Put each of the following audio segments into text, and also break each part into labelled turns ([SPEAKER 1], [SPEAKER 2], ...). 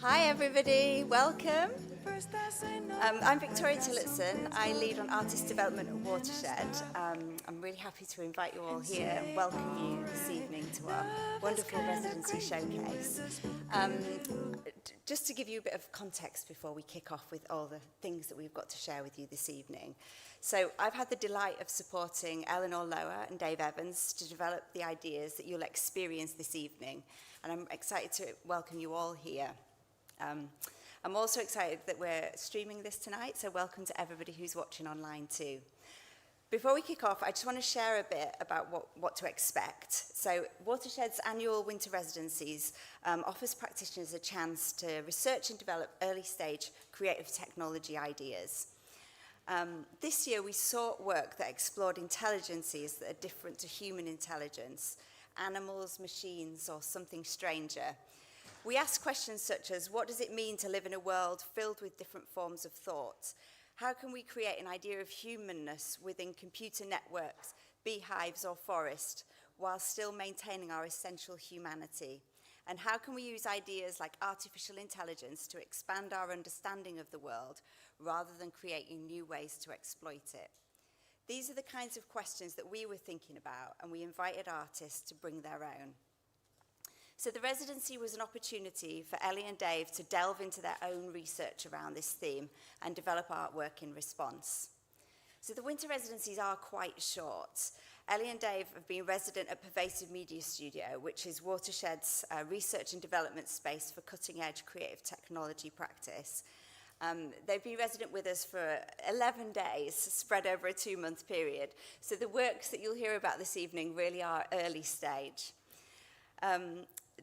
[SPEAKER 1] Hi everybody, welcome. I'm Victoria Tillotson. I lead on artist development at Watershed. I'm really happy to invite you all here and welcome you this evening to our wonderful residency showcase. Just to give you a bit of context before we kick off with all the things that we've got to share with you this evening. So I've had the delight of supporting Elinor Lower and Dave Evans to develop the ideas that you'll experience this evening, and I'm excited to welcome you all here. I'm also excited that we're streaming this tonight, so welcome to everybody who's watching online too. Before we kick off, I just want to share a bit about what to expect. So Watershed's annual Winter Residencies offers practitioners a chance to research and develop early-stage creative technology ideas. This year we sought work that explored intelligences that are different to human intelligence, animals, machines, or something stranger. We ask questions such as, what does it mean to live in a world filled with different forms of thought? How can we create an idea of humanness within computer networks, beehives or forest, while still maintaining our essential humanity? And how can we use ideas like artificial intelligence to expand our understanding of the world, rather than creating new ways to exploit it? These are the kinds of questions that we were thinking about, and we invited artists to bring their own. So the residency was an opportunity for Ellie and Dave to delve into their own research around this theme and develop artwork in response. So the winter residencies are quite short. Ellie and Dave have been resident at Pervasive Media Studio, which is Watershed's research and development space for cutting-edge creative technology practice. They've been resident with us for 11 days, spread over a 2-month period. So the works that you'll hear about this evening really are early stage.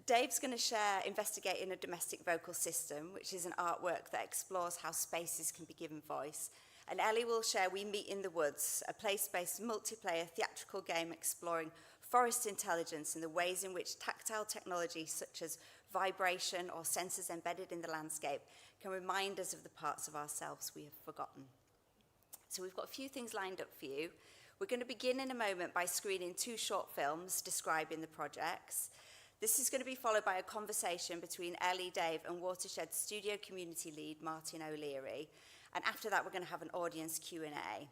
[SPEAKER 1] Dave's going to share Investigating a Domestic Vocal System, which is an artwork that explores how spaces can be given voice. And Ellie will share We Meet in the Woods, a place-based multiplayer theatrical game exploring forest intelligence and the ways in which tactile technology such as vibration or sensors embedded in the landscape can remind us of the parts of ourselves we have forgotten. So we've got a few things lined up for you. We're going to begin in a moment by screening 2 short films describing the projects. This is going to be followed by a conversation between Ellie, Dave, and Watershed Studio Community Lead Martin O'Leary. And after that, we're going to have an audience Q&A.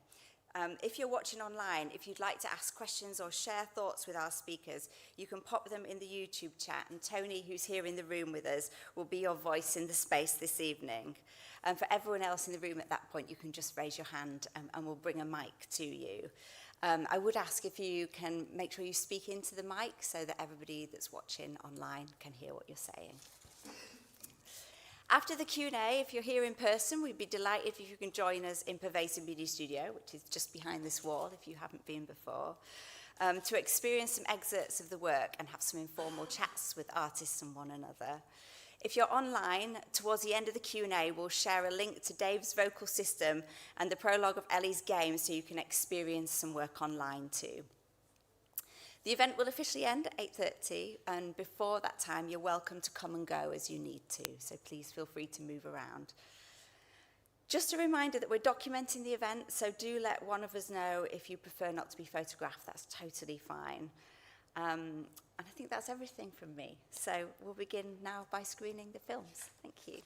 [SPEAKER 1] If you're watching online, if you'd like to ask questions or share thoughts with our speakers, you can pop them in the YouTube chat, and Tony, who's here in the room with us, will be your voice in the space this evening. And for everyone else in the room at that point, you can just raise your hand and we'll bring a mic to you. I would ask if you can make sure you speak into the mic so that everybody that's watching online can hear what you're saying. After the Q&A, if you're here in person, we'd be delighted if you can join us in Pervasive Media Studio, which is just behind this wall if you haven't been before, to experience some excerpts of the work and have some informal chats with artists and one another. If you're online, towards the end of the Q&A, we'll share a link to Dave's vocal system and the prologue of Ellie's game so you can experience some work online too. The event will officially end at 8:30, and before that time, you're welcome to come and go as you need to, so please feel free to move around. Just a reminder that we're documenting the event, so do let one of us know if you prefer not to be photographed. That's totally fine. And I think that's everything from me. So we'll begin now by screening the films. Thank you.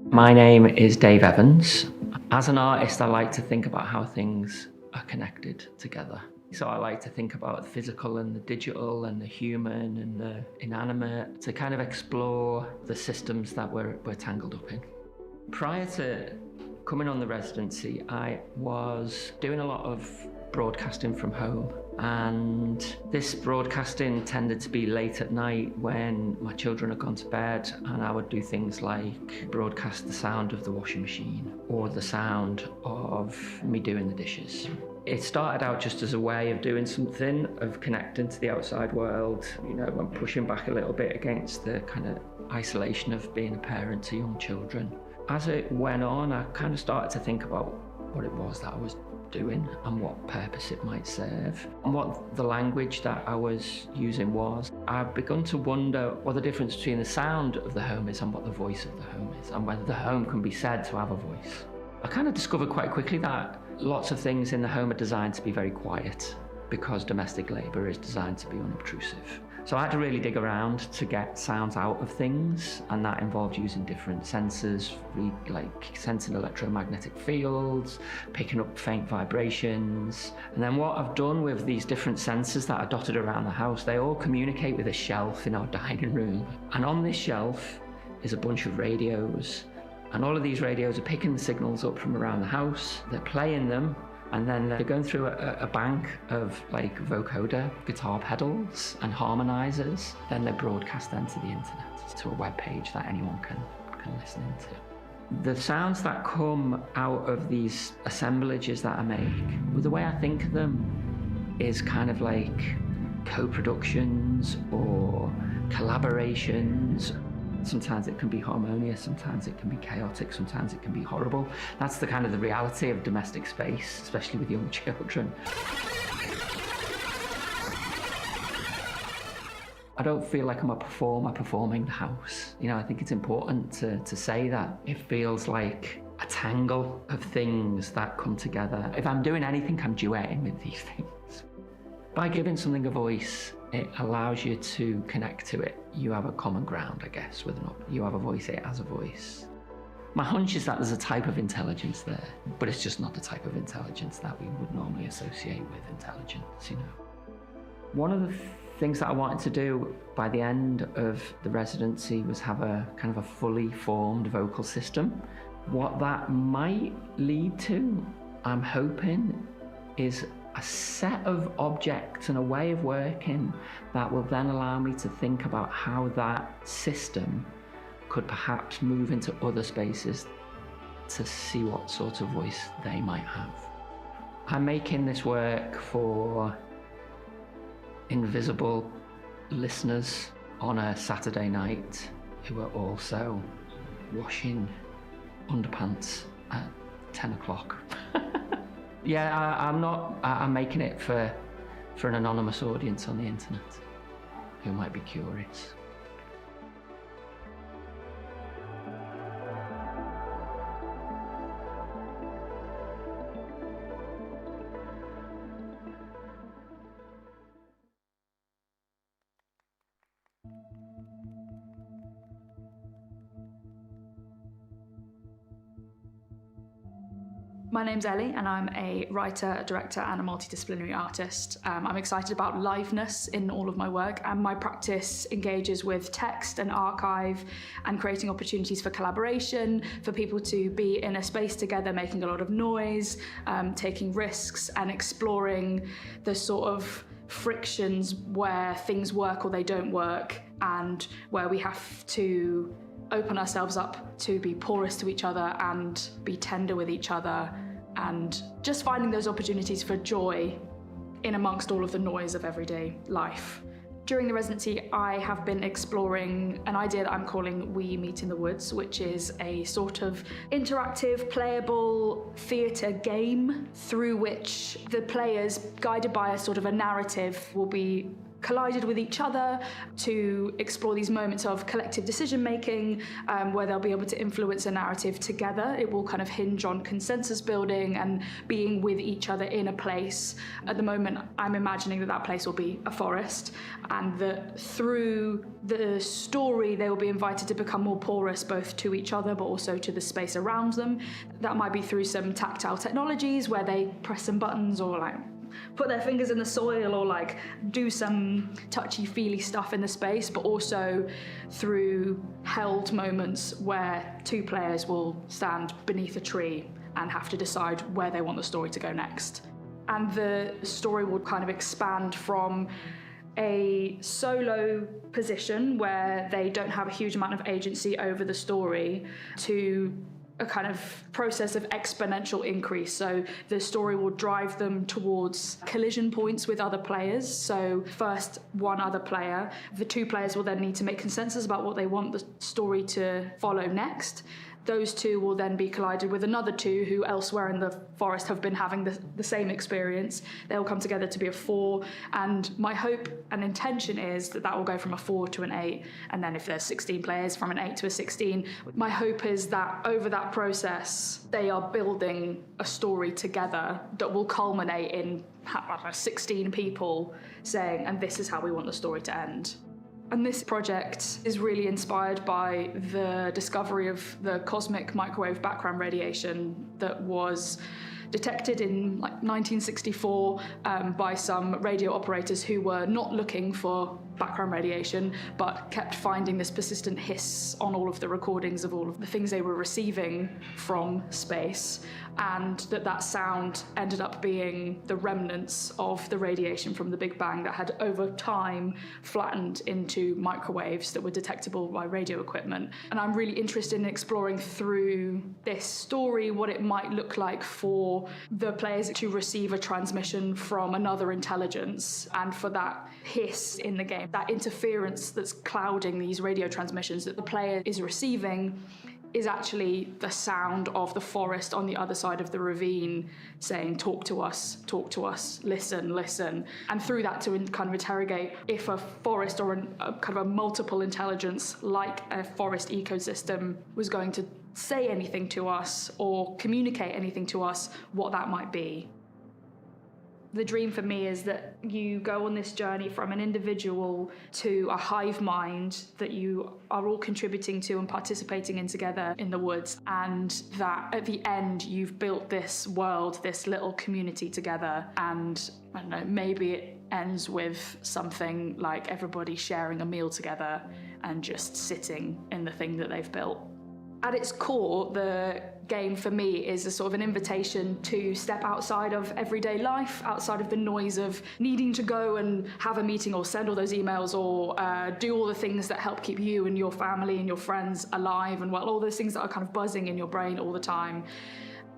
[SPEAKER 2] My name is Dave Evans. As an artist, I like to think about how things are connected together. So I like to think about the physical and the digital and the human and the inanimate to kind of explore the systems that we're tangled up in. Prior to coming on the residency, I was doing a lot of broadcasting from home, and this broadcasting tended to be late at night when my children had gone to bed, and I would do things like broadcast the sound of the washing machine or the sound of me doing the dishes. It started out just as a way of doing something, of connecting to the outside world, you know, and pushing back a little bit against the kind of isolation of being a parent to young children. As it went on, I kind of started to think about what it was that I was doing and what purpose it might serve and what the language that I was using was. I've begun to wonder what the difference between the sound of the home is and what the voice of the home is, and whether the home can be said to have a voice. I kind of discovered quite quickly that Lots of things in the home are designed to be very quiet because domestic labour is designed to be unobtrusive. So I had to really dig around to get sounds out of things, and that involved using different sensors, like sensing electromagnetic fields, picking up faint vibrations. And then what I've done with these different sensors that are dotted around the house, they all communicate with a shelf in our dining room. And on this shelf is a bunch of radios. And all of these radios are picking the signals up from around the house, they're playing them, and then they're going through a bank of like vocoder, guitar pedals and harmonizers. Then they're broadcast then to the internet, to a web page that anyone can listen into. The sounds that come out of these assemblages that I make, the way I think of them is kind of like co-productions or collaborations. Sometimes it can be harmonious, sometimes it can be chaotic, sometimes it can be horrible. That's the kind of the reality of domestic space, especially with young children. I don't feel like I'm a performer performing the house. You know, I think it's important to say that. It feels like a tangle of things that come together. If I'm doing anything, I'm duetting with these things. By giving something a voice, it allows you to connect to it. You have a common ground, I guess, with you have a voice, it has a voice. My hunch is that there's a type of intelligence there, but it's just not the type of intelligence that we would normally associate with intelligence, you know. One of the things that I wanted to do by the end of the residency was have a kind of a fully formed vocal system. What that might lead to, I'm hoping, is a set of objects and a way of working that will then allow me to think about how that system could perhaps move into other spaces to see what sort of voice they might have. I'm making this work for invisible listeners on a Saturday night who are also washing underpants at 10 o'clock. Yeah, I'm making it for an anonymous audience on the internet who might be curious.
[SPEAKER 3] My name's Ellie and I'm a writer, director and a multidisciplinary artist. I'm excited about liveness in all of my work, and my practice engages with text and archive and creating opportunities for collaboration, for people to be in a space together making a lot of noise, taking risks and exploring the sort of frictions where things work or they don't work, and where we have to open ourselves up to be porous to each other and be tender with each other, and just finding those opportunities for joy in amongst all of the noise of everyday life. During the residency, I have been exploring an idea that I'm calling We Meet in the Woods, which is a sort of interactive, playable theatre game through which the players, guided by a sort of a narrative, will be collided with each other to explore these moments of collective decision-making, where they'll be able to influence a narrative together. It will kind of hinge on consensus building and being with each other in a place. At the moment, I'm imagining that that place will be a forest, and that through the story, they will be invited to become more porous, both to each other, but also to the space around them. That might be through some tactile technologies, where they press some buttons or like put their fingers in the soil or like do some touchy-feely stuff in the space, but also through held moments where two players will stand beneath a tree and have to decide where they want the story to go next. And the story will kind of expand from a solo position where they don't have a huge amount of agency over the story to a kind of process of exponential increase. So the story will drive them towards collision points with other players. So first one other player, the two players will then need to make consensus about what they want the story to follow next. those two will then be collided with another two who elsewhere in the forest have been having the same experience. They'll come together to be a 4, and my hope and intention is that will go from a 4 to an 8, and then if there's 16 players, from an 8 to a 16. My hope is that over that process, they are building a story together that will culminate in 16 people saying, and this is how we want the story to end. And this project is really inspired by the discovery of the cosmic microwave background radiation that was detected in 1964 by some radio operators who were not looking for background radiation, but kept finding this persistent hiss on all of the recordings of all of the things they were receiving from space, and that sound ended up being the remnants of the radiation from the Big Bang that had over time flattened into microwaves that were detectable by radio equipment. And I'm really interested in exploring through this story what it might look like for the players to receive a transmission from another intelligence, and for that hiss in the game, that interference that's clouding these radio transmissions that the player is receiving, is actually the sound of the forest on the other side of the ravine saying, talk to us, listen, listen. And through that to kind of interrogate if a forest or a kind of a multiple intelligence like a forest ecosystem was going to say anything to us or communicate anything to us, what that might be. The dream for me is that you go on this journey from an individual to a hive mind that you are all contributing to and participating in together in the woods, and that at the end you've built this world, this little community together, and I don't know, maybe it ends with something like everybody sharing a meal together and just sitting in the thing that they've built. At its core, the game for me is a sort of an invitation to step outside of everyday life, outside of the noise of needing to go and have a meeting or send all those emails or do all the things that help keep you and your family and your friends alive and well, all those things that are kind of buzzing in your brain all the time.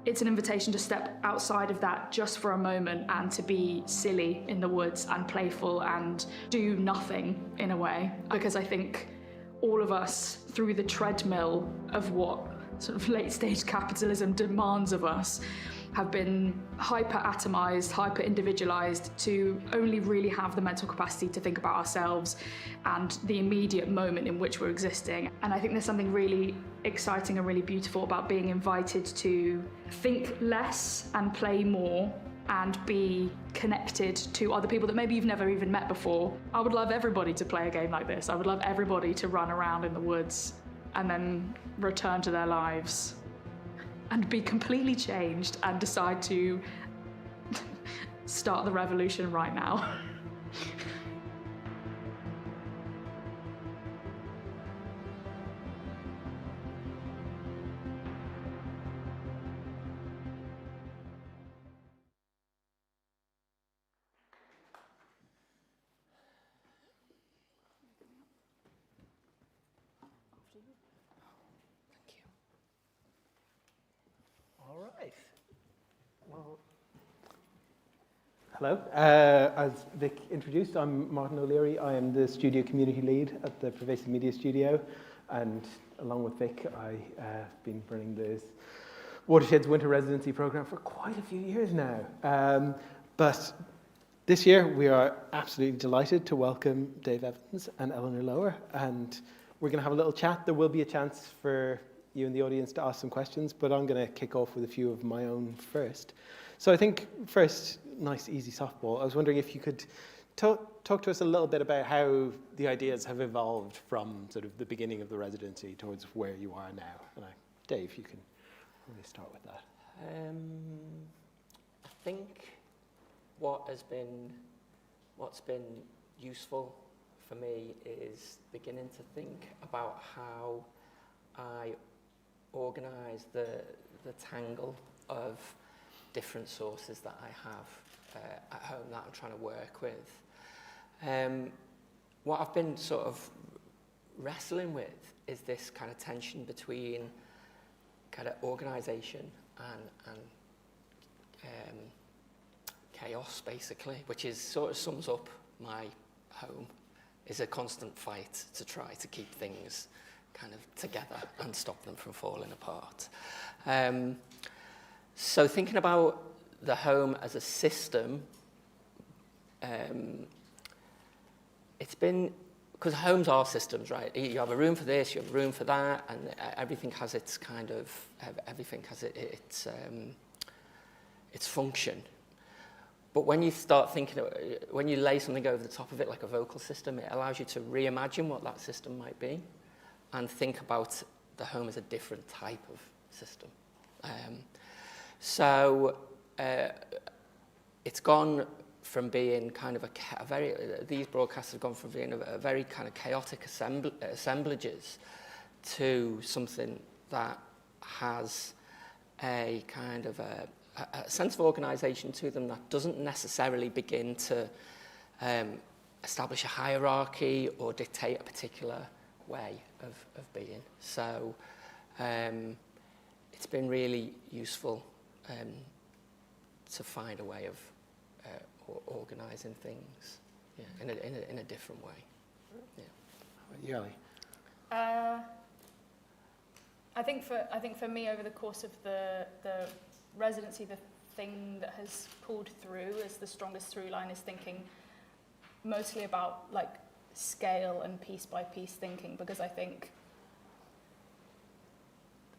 [SPEAKER 3] It's an invitation to step outside of that just for a moment and to be silly in the woods and playful and do nothing in a way, because I think all of us, through the treadmill of what sort of late-stage capitalism demands of us, have been hyper-atomized, hyper-individualized to only really have the mental capacity to think about ourselves and the immediate moment in which we're existing. And I think there's something really exciting and really beautiful about being invited to think less and play more and be connected to other people that maybe you've never even met before. I would love everybody to play a game like this. I would love everybody to run around in the woods and then return to their lives and be completely changed and decide to start the revolution right now.
[SPEAKER 4] All right. Well, hello. As Vic introduced, I'm Martin O'Leary. I am the studio community lead at the Pervasive Media Studio, and along with Vic, I've been running this Watershed's Winter Residency program for quite a few years now. But this year, we are absolutely delighted to welcome Dave Evans and Elinor Lower, and we're going to have a little chat. There will be a chance for you in the audience to ask some questions, but I'm going to kick off with a few of my own first. So I think first, nice easy softball. I was wondering if you could talk to us a little bit about how the ideas have evolved from sort of the beginning of the residency towards where you are now. And Dave, you can really start with that.
[SPEAKER 2] I think what's been useful for me is beginning to think about how I organise the tangle of different sources that I have at home that I'm trying to work with. What I've been sort of wrestling with is this kind of tension between kind of organisation and chaos, basically, which is sort of sums up my home. Is a constant fight to try to keep things kind of together and stop them from falling apart. So thinking about the home as a system, it's been, because homes are systems, right? You have a room for this, you have a room for that, and everything has its kind of, everything has its function. But when you start thinking, when you lay something over the top of it, like a vocal system, it allows you to reimagine what that system might be and think about the home as a different type of system. So it's gone from being kind of a very, these broadcasts have gone from being a very kind of chaotic assemblages to something that has a kind of a sense of organisation to them that doesn't necessarily begin to establish a hierarchy or dictate a particular way of being. So it's been really useful to find a way of organising things, in a different way.
[SPEAKER 4] Yeah. Ali?
[SPEAKER 3] I think for me, over the course of the residency, the thing that has pulled through as the strongest through line is thinking mostly about like scale and piece by piece thinking, because I think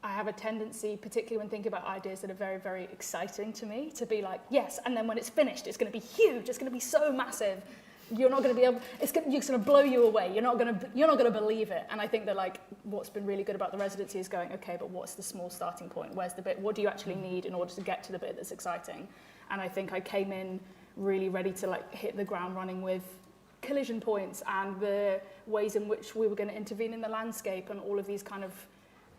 [SPEAKER 3] I have a tendency, particularly when thinking about ideas that are very, very exciting to me, to be like, yes, and then when it's finished, it's going to be huge, it's going to be so massive, you're not going to be able, it's going to blow you away, you're not going to believe it. And I think that like what's been really good about the residency is going, okay, but what's the small starting point? Where's the bit? What do you actually need in order to get to the bit that's exciting? And I think I came in really ready to like hit the ground running with collision points and the ways in which we were going to intervene in the landscape and all of these kind of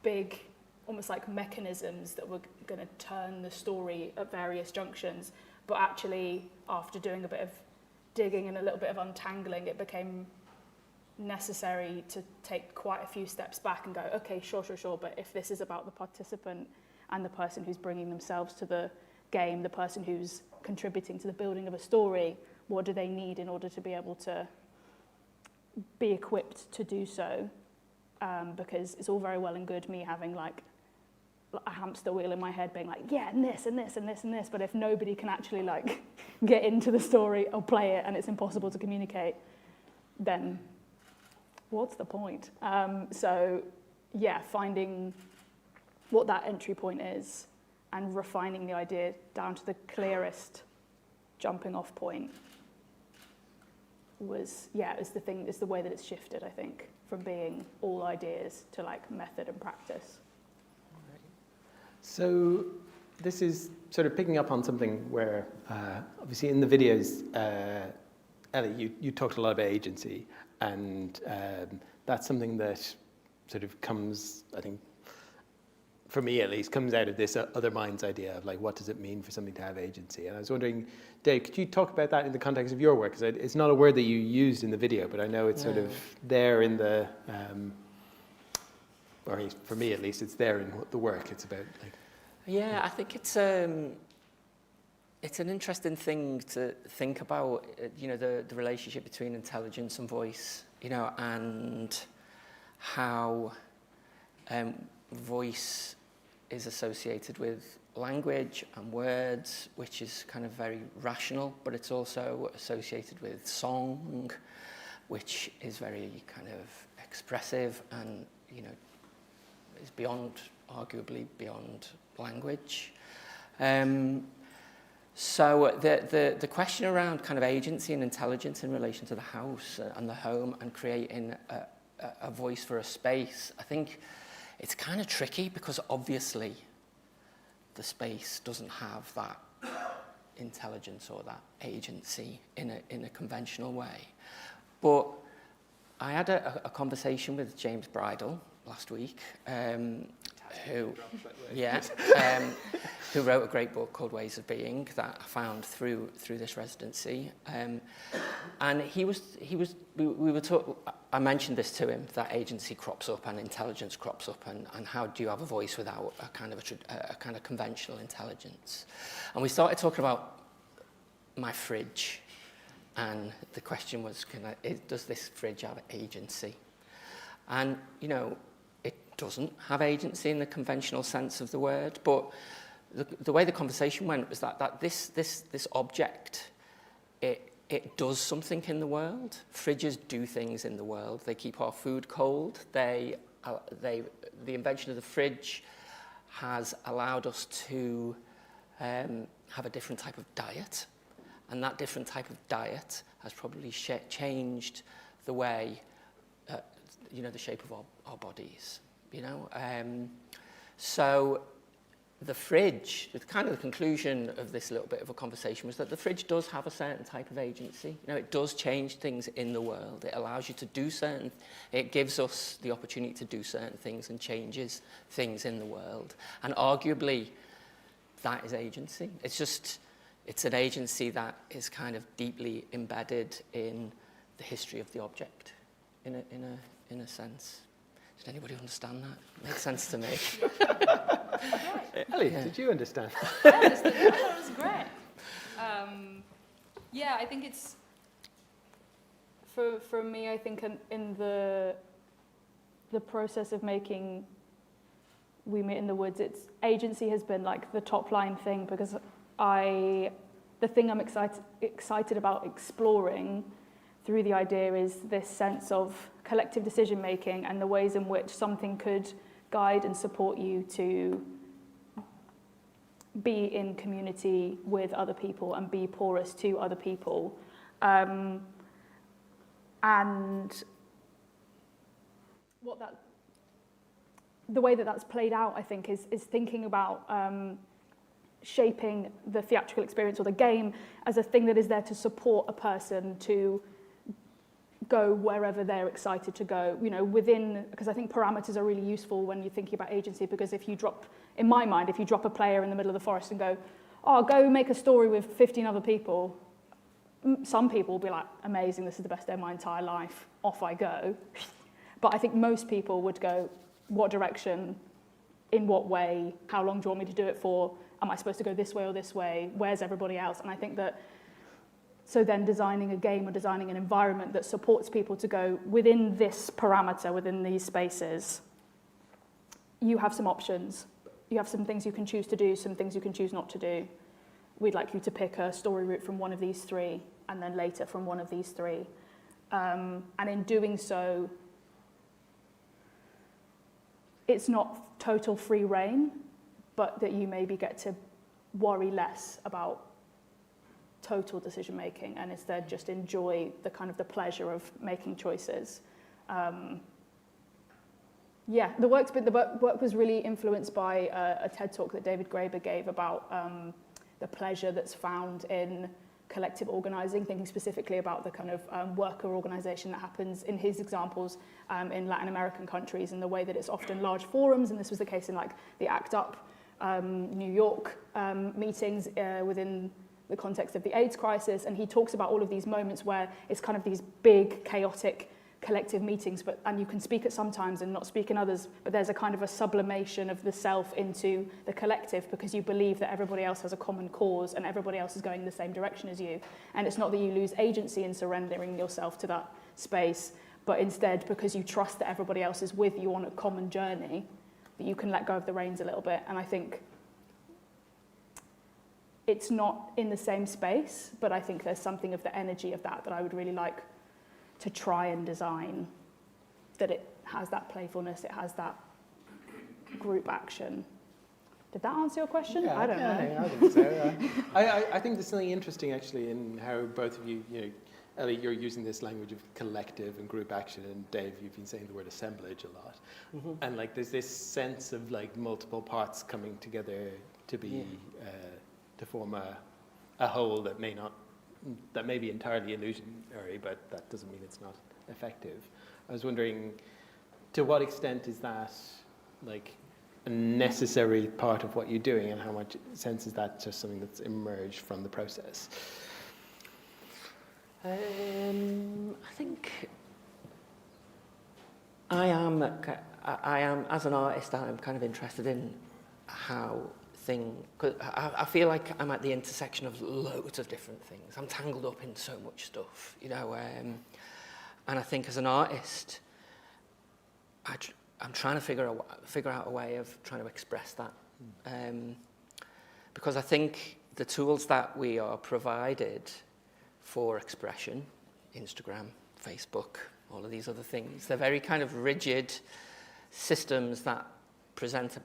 [SPEAKER 3] big, almost like mechanisms that were going to turn the story at various junctions. But actually, after doing a bit of digging and a little bit of untangling, it became necessary to take quite a few steps back and go, okay, sure, but if this is about the participant and the person who's bringing themselves to the game, the person who's contributing to the building of a story, what do they need in order to be able to be equipped to do so? Because it's all very well and good me having like a hamster wheel in my head being like, yeah, and this and this and this and this, but if nobody can actually like get into the story or play it and it's impossible to communicate, then what's the point? So yeah, finding what that entry point is and refining the idea down to the clearest jumping off point was the way that it's shifted, I think, from being all ideas to like method and practice.
[SPEAKER 4] So this is sort of picking up on something where, obviously in the videos, Ellie, you talked a lot about agency, and that's something that sort of comes, I think, for me at least, comes out of this other mind's idea of like, what does it mean for something to have agency? And I was wondering, Dave, could you talk about that in the context of your work? Because it's not a word that you used in the video, but I know it's sort of there in the, or for me at least, it's there in the work. It's about like.
[SPEAKER 2] Yeah, I think it's an interesting thing to think about, the relationship between intelligence and voice, and how voice is associated with language and words, which is kind of very rational, but it's also associated with song, which is very kind of expressive and, is arguably beyond language. So the question around kind of agency and intelligence in relation to the house and the home and creating a voice for a space, I think it's kind of tricky because obviously the space doesn't have that intelligence or that agency in a conventional way. But I had a conversation with James Bridle last week, who wrote a great book called Ways of Being that I found through this residency, and I mentioned this to him, that agency crops up and intelligence crops up, and how do you have a voice without a kind of conventional intelligence? And we started talking about my fridge, and the question was, does this fridge have agency? And doesn't have agency in the conventional sense of the word, but the way the conversation went was that this object, it does something in the world. Fridges do things in the world. They keep our food cold. The invention of the fridge has allowed us to have a different type of diet, and that different type of diet has probably changed the way, the shape of our bodies. So the fridge, kind of the conclusion of this little bit of a conversation was that the fridge does have a certain type of agency. It does change things in the world. It allows you to do it gives us the opportunity to do certain things and changes things in the world. And arguably, that is agency. It's an agency that is kind of deeply embedded in the history of the object, in a sense. Did anybody understand that? Makes sense to me.
[SPEAKER 4] Ellie, did you understand?
[SPEAKER 3] I understood. I thought it was great. I think it's for me. I think in the process of making We Meet in the Woods, it's agency has been like the top line thing, because the thing I'm excited about exploring through the idea is this sense of collective decision making and the ways in which something could guide and support you to be in community with other people and be porous to other people. And the way that that's played out, I think, is thinking about shaping the theatrical experience or the game as a thing that is there to support a person to go wherever they're excited to go, because I think parameters are really useful when you're thinking about agency, because if you drop a player in the middle of the forest and go make a story with 15 other people, some people will be like, amazing, this is the best day of my entire life, off I go. But I think most people would go, what direction, in what way, how long do you want me to do it for, am I supposed to go this way or this way, where's everybody else? And I think that so then designing a game or designing an environment that supports people to go within this parameter, within these spaces, you have some options. You have some things you can choose to do, some things you can choose not to do. We'd like you to pick a story route from one of these three, and then later from one of these three. And in doing so, it's not total free reign, but that you maybe get to worry less about total decision making and instead just enjoy the kind of the pleasure of making choices. The work was really influenced by a TED talk that David Graeber gave about the pleasure that's found in collective organizing, thinking specifically about the kind of worker organization that happens in his examples in Latin American countries, and the way that it's often large forums, and this was the case in like the ACT UP New York meetings within the context of the AIDS crisis, and he talks about all of these moments where it's kind of these big, chaotic, collective meetings, and you can speak at some times and not speak in others, but there's a kind of a sublimation of the self into the collective because you believe that everybody else has a common cause and everybody else is going in the same direction as you. And it's not that you lose agency in surrendering yourself to that space, but instead because you trust that everybody else is with you on a common journey, that you can let go of the reins a little bit. And I think it's not in the same space, but I think there's something of the energy of that I would really like to try and design, that it has that playfulness, it has that group action. Did that answer your question?
[SPEAKER 4] Yeah,
[SPEAKER 3] I don't know.
[SPEAKER 4] I think so. I think there's something interesting actually in how both of you, Ellie, you're using this language of collective and group action, and Dave, you've been saying the word assemblage a lot. Mm-hmm. And like there's this sense of like multiple parts coming together to be to form a whole that may be entirely illusionary, but that doesn't mean it's not effective. I was wondering, to what extent is that like a necessary part of what you're doing, and how much sense is that just something that's emerged from the process?
[SPEAKER 2] I think I am, as an artist, I'm kind of interested in how cause I feel like I'm at the intersection of loads of different things. I'm tangled up in so much stuff, and I think as an artist, I'm trying to figure out a way of trying to express that. Because I think the tools that we are provided for expression, Instagram, Facebook, all of these other things, they're very kind of rigid systems that present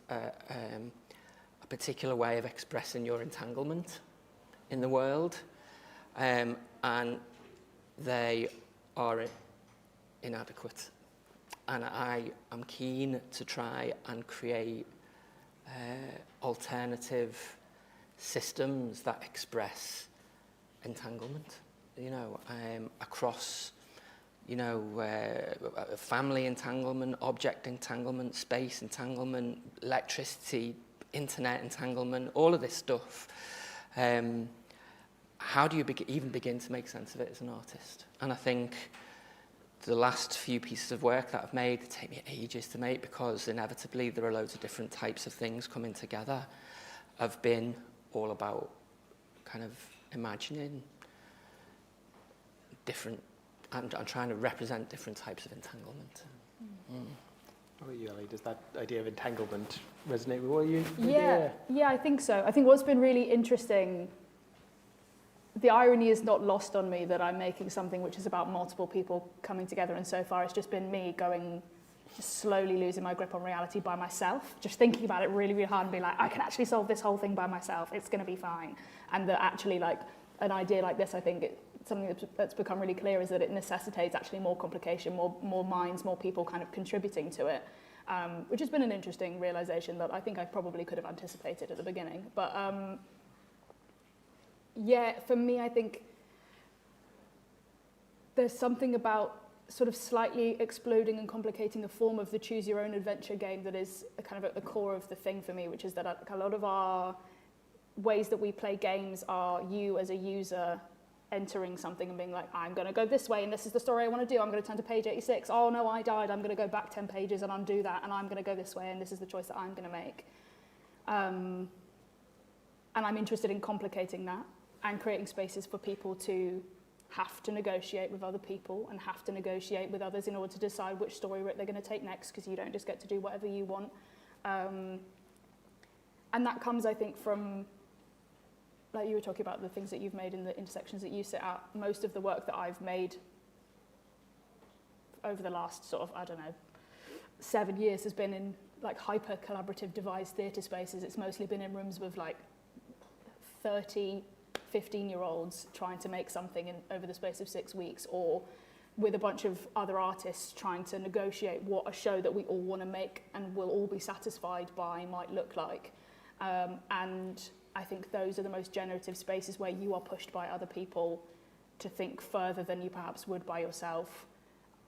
[SPEAKER 2] a particular way of expressing your entanglement in the world, and they are inadequate. And I am keen to try and create alternative systems that express entanglement, across, family entanglement, object entanglement, space entanglement, electricity, internet entanglement, all of this stuff. How do you even begin to make sense of it as an artist? And I think the last few pieces of work that I've made, they take me ages to make because inevitably there are loads of different types of things coming together, have been all about kind of imagining different, and trying to represent different types of entanglement.
[SPEAKER 4] How about you, Ellie? Does that idea of entanglement resonate with what you?
[SPEAKER 3] Yeah, I think so. I think what's been really interesting, the irony is not lost on me that I'm making something which is about multiple people coming together, and so far it's just been me just slowly losing my grip on reality by myself, just thinking about it really, really hard and being like, I can actually solve this whole thing by myself, it's going to be fine. And that actually, like, an idea like this, I think something that's become really clear is that it necessitates actually more complication, more minds, more people kind of contributing to it, which has been an interesting realization that I think I probably could have anticipated at the beginning. But yeah, for me, I think there's something about sort of slightly exploding and complicating the form of the choose your own adventure game that is kind of at the core of the thing for me, which is that a lot of our ways that we play games are you as a user entering something and being like, I'm going to go this way and this is the story I want to do. I'm going to turn to page 86. Oh no, I died. I'm going to go back 10 pages and undo that, and I'm going to go this way and this is the choice that I'm going to make. And I'm interested in complicating that and creating spaces for people to have to negotiate with other people and have to negotiate with others in order to decide which story route they're going to take next, because you don't just get to do whatever you want. And that comes, I think, from, like you were talking about, the things that you've made in the intersections that you sit at. Most of the work that I've made over the last sort of, 7 years has been in like hyper collaborative devised theatre spaces. It's mostly been in rooms with like 30, 15-year-olds trying to make something over the space of 6 weeks, or with a bunch of other artists trying to negotiate what a show that we all want to make and will all be satisfied by might look like. And I think those are the most generative spaces where you are pushed by other people to think further than you perhaps would by yourself,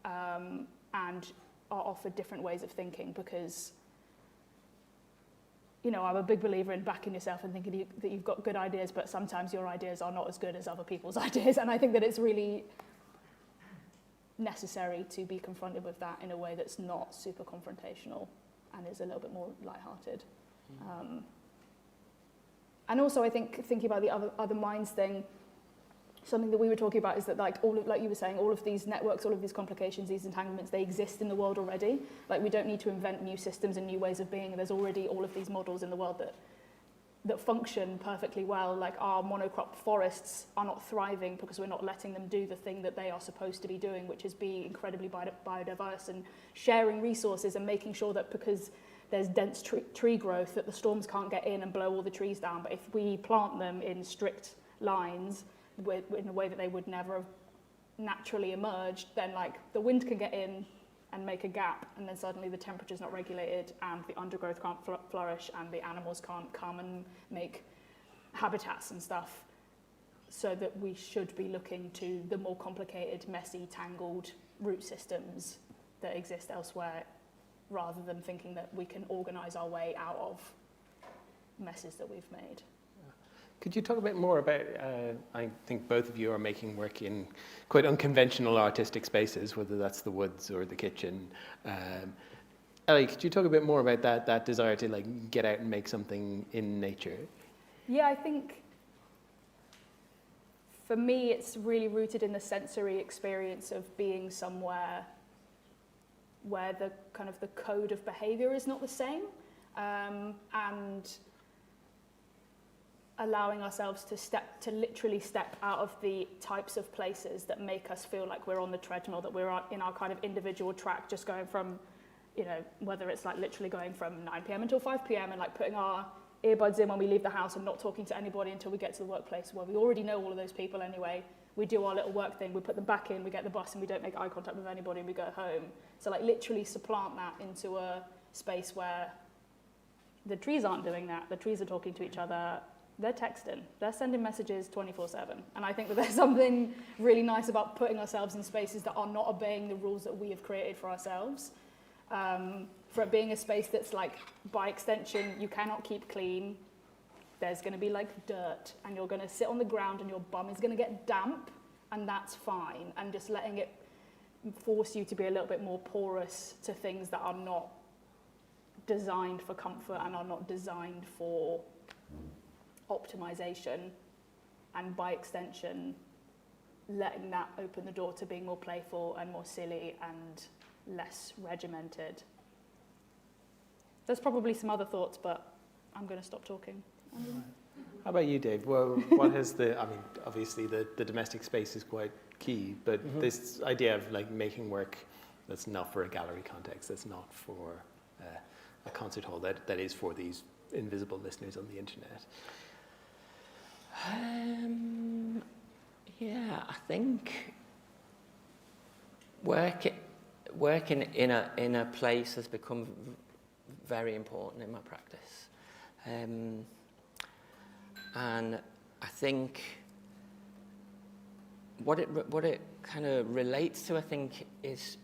[SPEAKER 3] and are offered different ways of thinking, because I'm a big believer in backing yourself and thinking that you've got good ideas, but sometimes your ideas are not as good as other people's ideas. And I think that it's really necessary to be confronted with that in a way that's not super confrontational and is a little bit more lighthearted. And also, I think thinking about the other minds thing, something that we were talking about is that, like you were saying, all of these networks, all of these complications, these entanglements, they exist in the world already. Like, we don't need to invent new systems and new ways of being. There's already all of these models in the world that function perfectly well. Like, our monocrop forests are not thriving because we're not letting them do the thing that they are supposed to be doing, which is be incredibly biodiverse and sharing resources and making sure that, because there's dense tree growth, that the storms can't get in and blow all the trees down. But if we plant them in strict lines, in a way that they would never have naturally emerged, then like the wind can get in and make a gap, and then suddenly the temperature's not regulated and the undergrowth can't flourish and the animals can't come and make habitats and stuff. So that we should be looking to the more complicated, messy, tangled root systems that exist elsewhere, rather than thinking that we can organise our way out of messes that we've made.
[SPEAKER 4] Could you talk a bit more about, I think both of you are making work in quite unconventional artistic spaces, whether that's the woods or the kitchen. Ellie, could you talk a bit more about that desire to like get out and make something in nature?
[SPEAKER 3] Yeah, I think for me it's really rooted in the sensory experience of being somewhere where the kind of the code of behaviour is not the same, and allowing ourselves to literally step out of the types of places that make us feel like we're on the treadmill, that we're in our kind of individual track, just going from, you know, whether it's like literally going from 9 p.m. until 5 p.m. and like putting our earbuds in when we leave the house and not talking to anybody until we get to the workplace where we already know all of those people anyway. We do our little work thing, we put them back in, we get the bus and we don't make eye contact with anybody and we go home. So like literally supplant that into a space where the trees aren't doing that, the trees are talking to each other, they're texting, they're sending messages 24/7. And I think that there's something really nice about putting ourselves in spaces that are not obeying the rules that we have created for ourselves. For it being a space that's like, by extension, you cannot keep clean. There's going to be like dirt and you're going to sit on the ground and your bum is going to get damp, and that's fine. And just letting it force you to be a little bit more porous to things that are not designed for comfort and are not designed for optimization, and by extension letting that open the door to being more playful and more silly and less regimented. There's probably some other thoughts, but I'm going to stop talking.
[SPEAKER 4] How about you, Dave? Well, what has I mean, obviously the domestic space is quite key, but this idea of like making work that's not for a gallery context, that's not for a concert hall, that is for these invisible listeners on the internet.
[SPEAKER 2] Yeah, I think working in a place has become very important in my practice, and I think what it kind of relates to, I think, is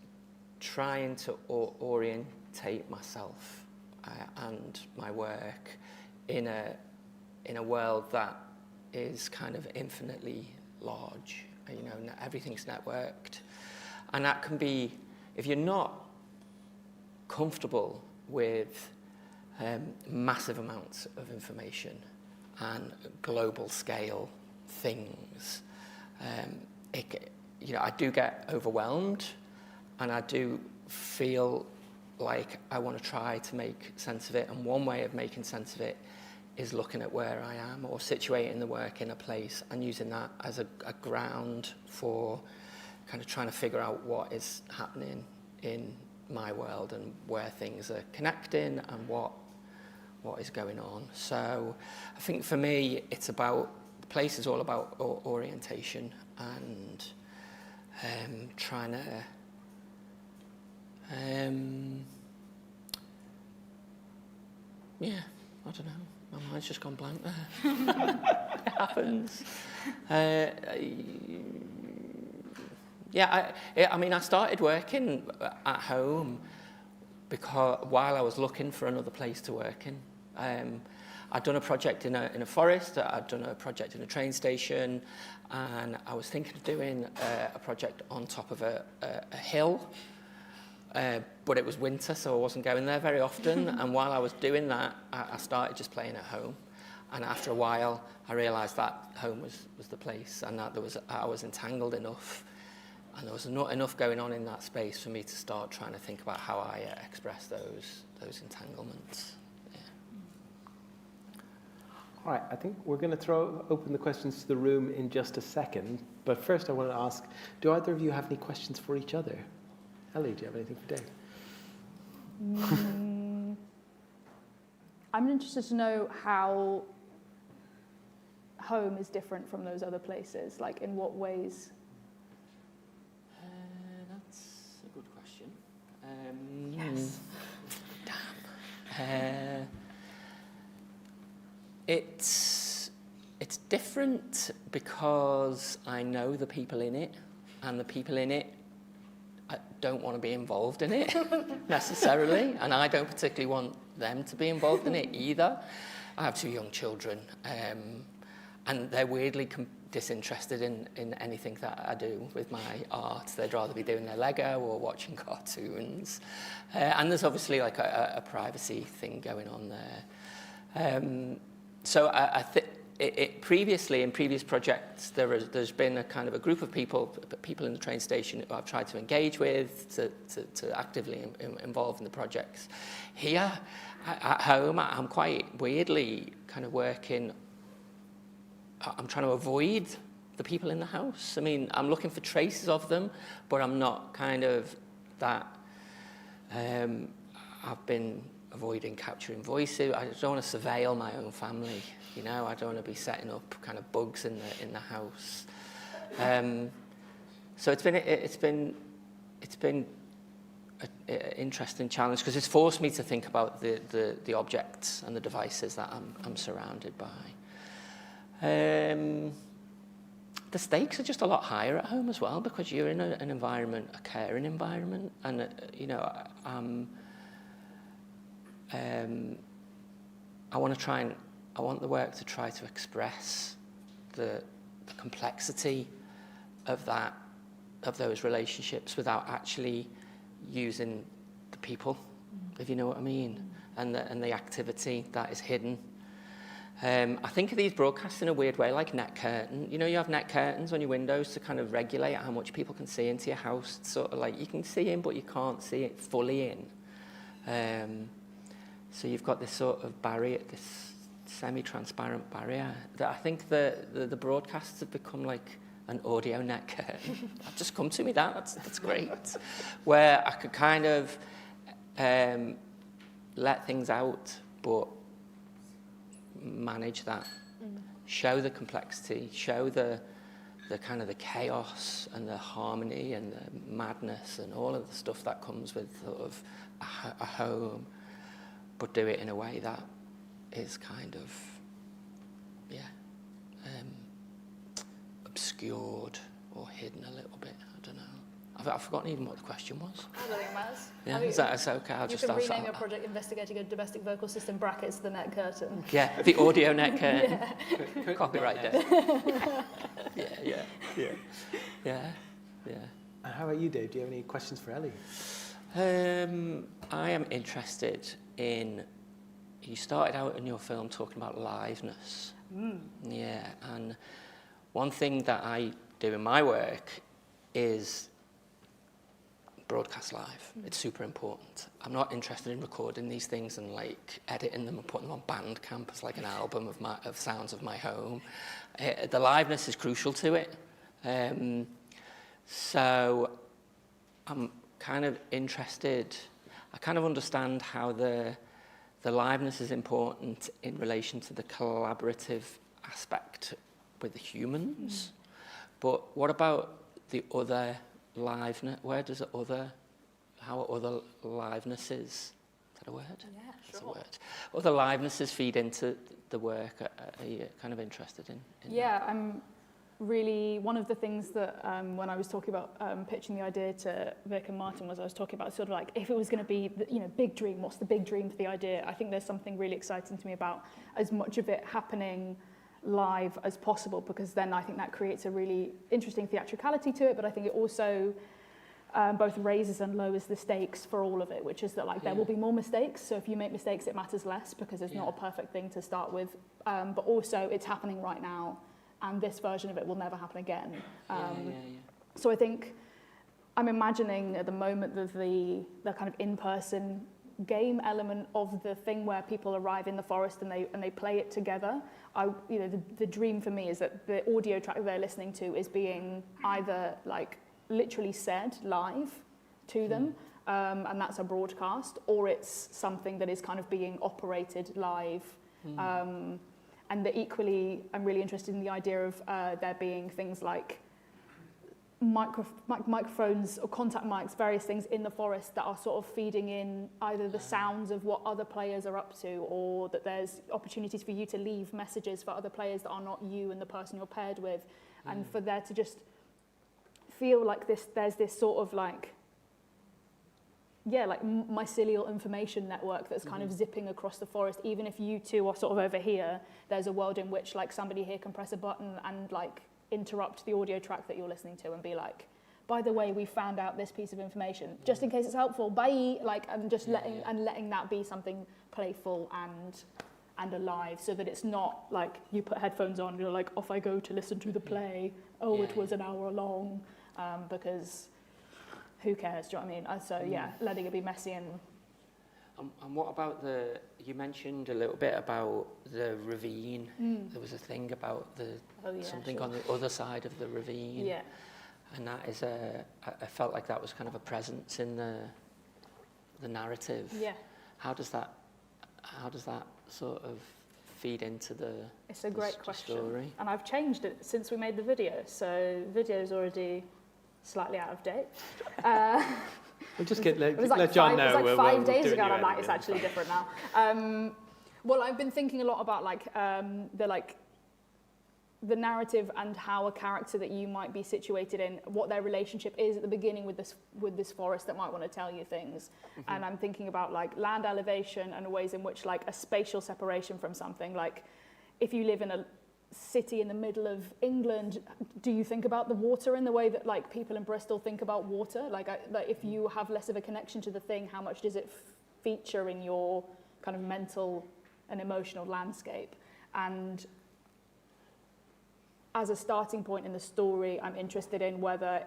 [SPEAKER 2] trying to orientate myself and my work in a world that is kind of infinitely large. You know, everything's networked, and that can be, if you're not comfortable with massive amounts of information and global scale things, I do get overwhelmed, and I do feel like I want to try to make sense of it. And one way of making sense of it is looking at where I am, or situating the work in a place and using that as a ground for kind of trying to figure out what is happening in my world and where things are connecting and what is going on. So I think for me, it's about, the place is all about orientation and trying to I don't know. My mind's just gone blank there. It happens. I mean, I started working at home because while I was looking for another place to work in. I'd done a project in a forest, I'd done a project in a train station, and I was thinking of doing a project on top of a hill. But it was winter, so I wasn't going there very often. And while I was doing that, I started just playing at home. And after a while, I realised that home was the place, and that I was entangled enough, and there was not enough going on in that space for me to start trying to think about how I express those entanglements. Yeah.
[SPEAKER 4] All right, I think we're going to open the questions to the room in just a second. But first, I want to ask, do either of you have any questions for each other? Ellie, do you have anything for Dave?
[SPEAKER 3] I'm interested to know how home is different from those other places. Like, in what ways?
[SPEAKER 2] That's a good question.
[SPEAKER 3] Yes.
[SPEAKER 2] Damn. It's different because I know the people in it, and the people in it don't want to be involved in it necessarily, and I don't particularly want them to be involved in it either. I have 2 young children, and they're weirdly disinterested in anything that I do with my art. They'd rather be doing their Lego or watching cartoons, and there's obviously like a privacy thing going on there. So I think previously, in previous projects, there's been a kind of a group of people in the train station who I've tried to engage with, to actively involve in the projects. Here, at home, I'm quite weirdly kind of working, I'm trying to avoid the people in the house. I mean, I'm looking for traces of them, but I'm not kind of that, I've been avoiding capturing voices. I don't want to surveil my own family, you know. I don't want to be setting up kind of bugs in the house. So it's been an interesting challenge, because it's forced me to think about the objects and the devices that I'm surrounded by. The stakes are just a lot higher at home as well, because you're in an environment, a caring environment, and you know, I want the work to try to express the complexity of those relationships without actually using the people, if you know what I mean, and the activity that is hidden. I think of these broadcasts in a weird way, like net curtain. You know, you have net curtains on your windows to kind of regulate how much people can see into your house. It's sort of like you can see in, but you can't see it fully in. So you've got this sort of barrier, this semi-transparent barrier, that I think the broadcasts have become like an audio net curtain. That's just come to me, that's great. Where I could kind of let things out, but manage that, show the complexity, show the kind of the chaos and the harmony and the madness and all of the stuff that comes with sort of a home, but do it in a way that is kind of, obscured or hidden a little bit. I don't know. I've forgotten even what the question was.
[SPEAKER 3] I don't think it matters.
[SPEAKER 2] Yeah, is that okay? I'll
[SPEAKER 3] you
[SPEAKER 2] just
[SPEAKER 3] can rename your project Investigating a Domestic Vocal System brackets the net curtain.
[SPEAKER 2] Yeah, the audio net curtain. Copyright debt. Yeah.
[SPEAKER 4] And how about you, Dave? Do you have any questions for Ellie?
[SPEAKER 2] I am interested in, you started out in your film talking about liveness. Yeah, and one thing that I do in my work is broadcast live. It's super important. I'm not interested in recording these things and like editing them and putting them on Bandcamp as like an album of sounds of my home. The liveness is crucial to it. So I'm kind of interested, I kind of understand how the liveness is important in relation to the collaborative aspect with the humans. But what about the other liveness? Where does how are other livenesses, is that a word?
[SPEAKER 3] Yeah, sure.
[SPEAKER 2] That's a word. Other livenesses feed into the work. Are you kind of interested in
[SPEAKER 3] Yeah, I'm really, one of the things that when I was talking about pitching the idea to Vic and Martin, was I was talking about sort of like, if it was going to be, big dream, what's the big dream for the idea? I think there's something really exciting to me about as much of it happening live as possible, because then I think that creates a really interesting theatricality to it, but I think it also both raises and lowers the stakes for all of it, which is that like there will be more mistakes, so if you make mistakes it matters less because it's not a perfect thing to start with, but also it's happening right now and this version of it will never happen again. So I think I'm imagining at the moment that the kind of in-person game element of the thing where people arrive in the forest and they play it together. The dream for me is that the audio track they're listening to is being either like literally said live to them, and that's a broadcast, or it's something that is kind of being operated live. And that equally, I'm really interested in the idea of there being things like microphones or contact mics, various things in the forest that are sort of feeding in either the sounds of what other players are up to, or that there's opportunities for you to leave messages for other players that are not you and the person you're paired with, and for there to just feel like there's this sort of like mycelial information network that's kind of zipping across the forest. Even if you two are sort of over here, there's a world in which like somebody here can press a button and like interrupt the audio track that you're listening to and be like, by the way, we found out this piece of information, just in case it's helpful, bye, like, and just letting that be something playful and and alive, so that it's not like you put headphones on, you're like, off I go to listen to the play. Oh,
[SPEAKER 2] Yeah,
[SPEAKER 3] it was an hour long, because who cares? Do you know what I mean? So yeah, letting it be messy and.
[SPEAKER 2] And what about you mentioned a little bit about the ravine. There was a thing about something on the other side of the ravine.
[SPEAKER 3] Yeah.
[SPEAKER 2] And that is I felt like that was kind of a presence in the narrative.
[SPEAKER 3] Yeah.
[SPEAKER 2] How does that sort of feed into the
[SPEAKER 3] It's a great question.
[SPEAKER 2] Story?
[SPEAKER 3] And I've changed it since we made the video. So the video is already slightly out of date.
[SPEAKER 4] We'll just let
[SPEAKER 3] like
[SPEAKER 4] John know.
[SPEAKER 3] It was like 5 days
[SPEAKER 4] do a
[SPEAKER 3] ago,
[SPEAKER 4] new
[SPEAKER 3] and I'm like,
[SPEAKER 4] edit
[SPEAKER 3] it's
[SPEAKER 4] then.
[SPEAKER 3] actually different now. Well, I've been thinking a lot about the narrative and how a character that you might be situated in, what their relationship is at the beginning with this forest that might want to tell you things. And I'm thinking about like land elevation and ways in which like a spatial separation from something. Like if you live in a city in the middle of England, do you think about the water in the way that like people in Bristol think about water? Like if you have less of a connection to the thing, how much does it feature in your kind of mental and emotional landscape? And as a starting point in the story, I'm interested in whether,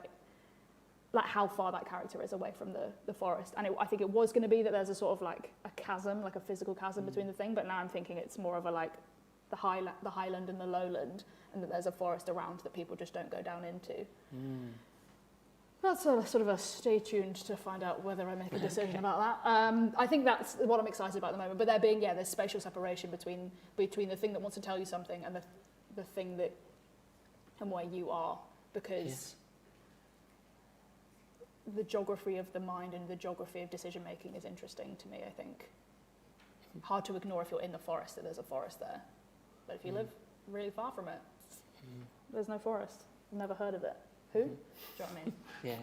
[SPEAKER 3] like how far that character is away from the forest. And I think it was going to be that there's a sort of like a chasm, like a physical chasm between the thing, but now I'm thinking it's more of a like the highland and the lowland, and that there's a forest around that people just don't go down into. That's sort of a stay tuned to find out whether I make a decision about that. I think that's what I'm excited about at the moment, but there being, there's spatial separation between the thing that wants to tell you something and the thing that, and where you are, because the geography of the mind and the geography of decision making is interesting to me, I think. Hard to ignore if you're in the forest that there's a forest there. But if you live really far from it, there's no forest. I've never heard of it. Who? Do you know what I mean?
[SPEAKER 2] Yeah.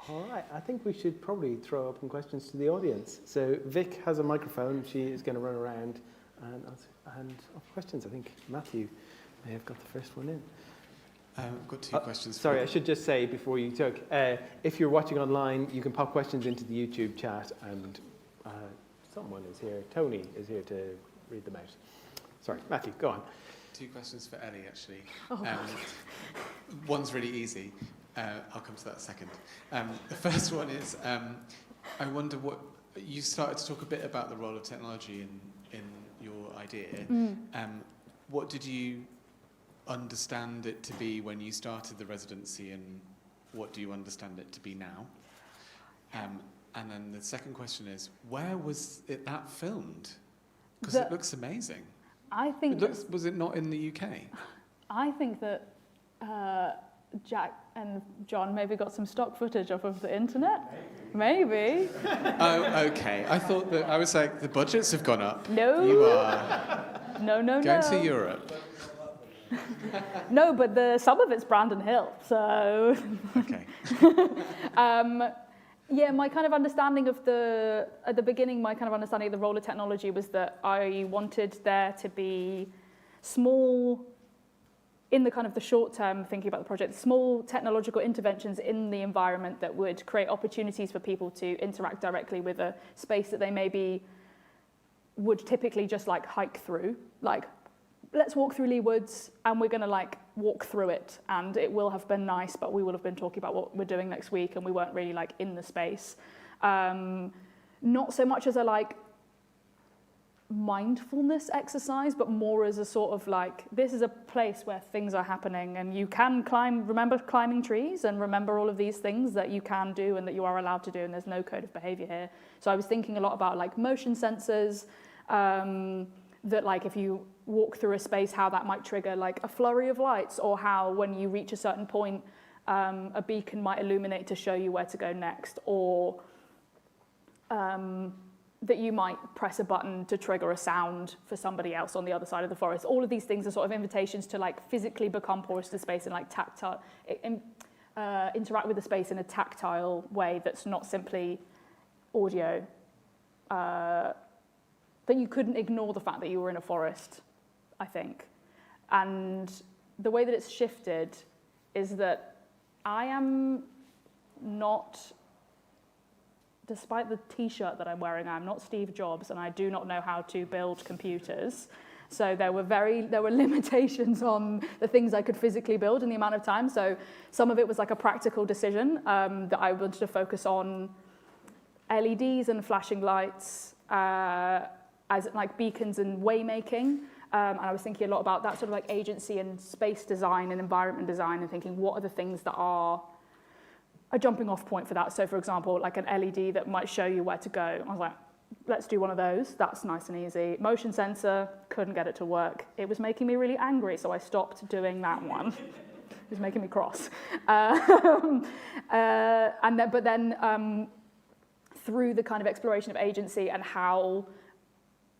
[SPEAKER 4] All right, I think we should probably throw open questions to the audience. So Vic has a microphone. She is going to run around and ask questions. I think Matthew may have got the first one in.
[SPEAKER 5] I've got two questions.
[SPEAKER 4] Sorry, I should just say before you talk, if you're watching online, you can pop questions into the YouTube chat, and someone is here. Tony is here to read them out. Sorry, Matthew, go on.
[SPEAKER 5] Two questions for Ellie, actually.
[SPEAKER 3] Oh.
[SPEAKER 5] One's really easy. I'll come to that second. The first one is, I wonder what you started to talk a bit about the role of technology in your idea. What did you understand it to be when you started the residency, and what do you understand it to be now? And then the second question is, where was that filmed? Because it looks amazing.
[SPEAKER 3] I think
[SPEAKER 5] Was it not in the UK?
[SPEAKER 3] I think that Jack and John maybe got some stock footage off of the internet. Maybe.
[SPEAKER 5] Oh, okay. I thought that, I was like, the budgets have gone up.
[SPEAKER 3] No.
[SPEAKER 5] You are
[SPEAKER 3] No.
[SPEAKER 5] going to Europe.
[SPEAKER 3] No, but some of it's Brandon Hill, so.
[SPEAKER 5] Okay.
[SPEAKER 3] Yeah, my kind of understanding of at the beginning, my kind of understanding of the role of technology was that I wanted there to be small, in the kind of the short term, thinking about the project, small technological interventions in the environment that would create opportunities for people to interact directly with a space that they maybe would typically just like hike through. Like, let's walk through Lee Woods, and we're going to like walk through it, and it will have been nice, but we will have been talking about what we're doing next week, and we weren't really like in the space. Not so much as a like mindfulness exercise, but more as a sort of like, this is a place where things are happening, and you can remember climbing trees, and remember all of these things that you can do and that you are allowed to do, and there's no code of behavior here. So I was thinking a lot about like motion sensors, that like if you walk through a space, how that might trigger like a flurry of lights, or how when you reach a certain point, a beacon might illuminate to show you where to go next, or that you might press a button to trigger a sound for somebody else on the other side of the forest. All of these things are sort of invitations to like physically become porous to space and like tactile, interact with the space in a tactile way that's not simply audio. That you couldn't ignore the fact that you were in a forest, I think. And the way that it's shifted is that I am not despite the t-shirt that I'm wearing, I'm not Steve Jobs and I do not know how to build computers. So there were limitations on the things I could physically build in the amount of time. So some of it was like a practical decision that I wanted to focus on LEDs and flashing lights as like beacons and waymaking. And I was thinking a lot about that sort of like agency and space design and environment design, and thinking what are the things that are a jumping off point for that. So for example, like an LED that might show you where to go. I was like, let's do one of those. That's nice and easy. Motion sensor, couldn't get it to work. It was making me really angry, so I stopped doing that one. It was making me cross. But then through the kind of exploration of agency and how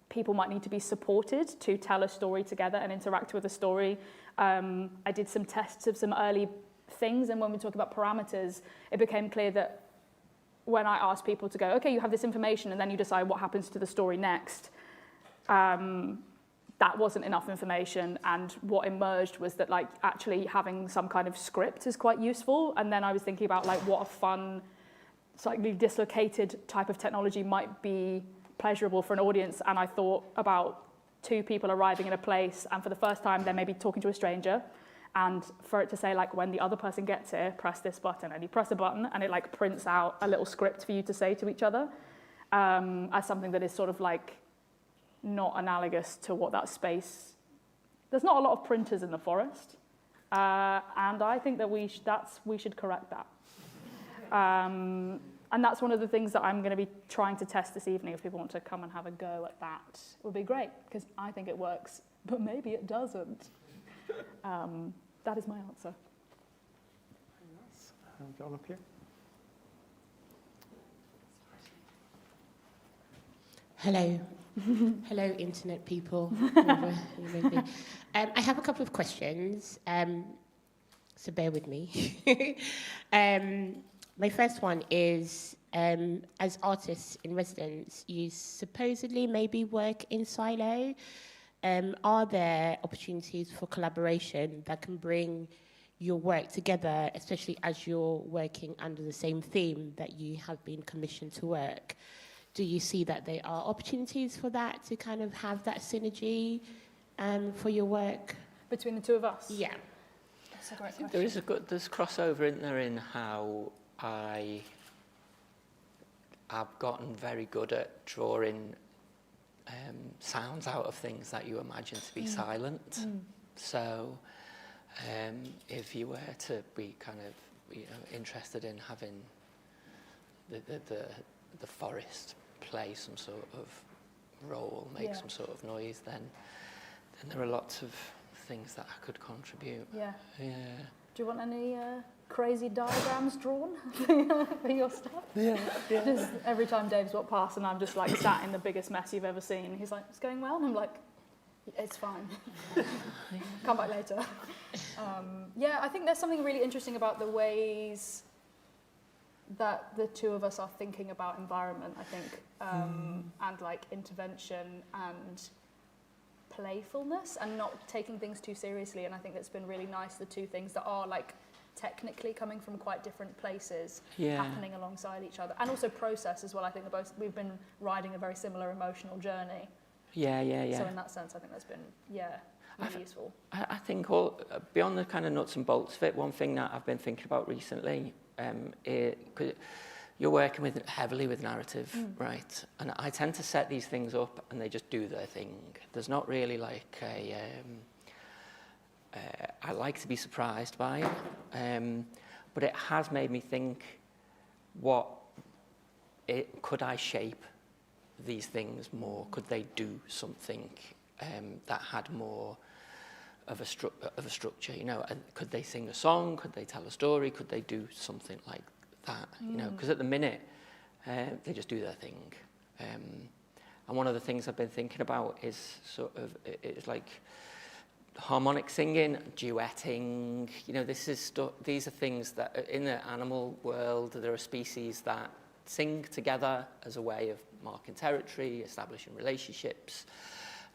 [SPEAKER 3] people might need to be supported to tell a story together and interact with a story, I did some tests of some early things, and when we talk about parameters, it became clear that when I asked people to go, okay, you have this information, and then you decide what happens to the story next, that wasn't enough information, and what emerged was that like actually having some kind of script is quite useful. And then I was thinking about like what a fun, slightly dislocated type of technology might be pleasurable for an audience, and I thought about two people arriving in a place, and for the first time they're maybe talking to a stranger, and for it to say like, when the other person gets here, press this button, and you press a button and it like prints out a little script for you to say to each other, as something that is sort of like not analogous to what that space. There's not a lot of printers in the forest, and I think that we should correct that. And that's one of the things that I'm going to be trying to test this evening. If people want to come and have a go at that, it would be great, because I think it works, but maybe it doesn't. That is my answer.
[SPEAKER 4] John up here.
[SPEAKER 6] Hello. Hello, internet people. Whoever you may be. I have a couple of questions, so bear with me. My first one is, as artists in residence, you supposedly maybe work in silo. Are there opportunities for collaboration that can bring your work together, especially as you're working under the same theme that you have been commissioned to work? Do you see that there are opportunities for that, to kind of have that synergy for your work?
[SPEAKER 3] Between the two of us?
[SPEAKER 6] Yeah.
[SPEAKER 3] That's a great question.
[SPEAKER 2] There's crossover in there in how I've gotten very good at drawing sounds out of things that you imagine to be silent. So if you were to be kind of interested in having the forest play some sort of role, make some sort of noise, then there are lots of things that I could contribute.
[SPEAKER 3] Yeah.
[SPEAKER 2] Yeah.
[SPEAKER 3] Do you want any crazy diagrams drawn for your stuff?
[SPEAKER 4] Yeah.
[SPEAKER 3] Just every time Dave's walked past and I'm just like sat in the biggest mess you've ever seen, he's like, it's going well? And I'm like, it's fine. Come back later. Yeah, I think there's something really interesting about the ways that the two of us are thinking about environment, I think, and like intervention and playfulness and not taking things too seriously. And I think that's been really nice, the two things that are like technically coming from quite different places, happening alongside each other, and also process as well. I think we've been riding a very similar emotional journey. Yeah. So in that sense, I think that's been really useful.
[SPEAKER 2] I think beyond the kind of nuts and bolts of it, one thing that I've been thinking about recently, cause you're working heavily with narrative, right? And I tend to set these things up and they just do their thing. There's not really like I like to be surprised by it, but it has made me think, could I shape these things more? Could they do something that had more of a structure? Could they sing a song? Could they tell a story? Could they do something like that? Because at the minute they just do their thing. And one of the things I've been thinking about is it's like harmonic singing, duetting. These are things that in the animal world, there are species that sing together as a way of marking territory, establishing relationships.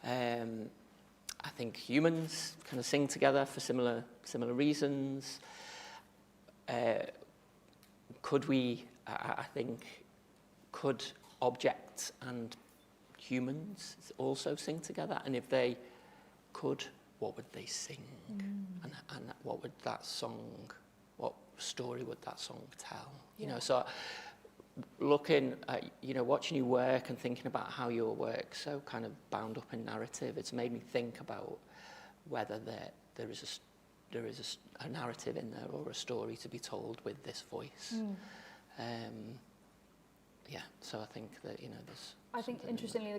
[SPEAKER 2] I think humans kind of sing together for similar reasons. Could we, I think, could objects and humans also sing together? And if they could, what would they sing? And what would that song, what story would that song tell? You know, so looking at, you know, watching you work and thinking about how your work's so kind of bound up in narrative, it's made me think about whether there is a narrative in there or a story to be told with this voice. Yeah, so I think that, you know, there's...
[SPEAKER 3] I think, interestingly,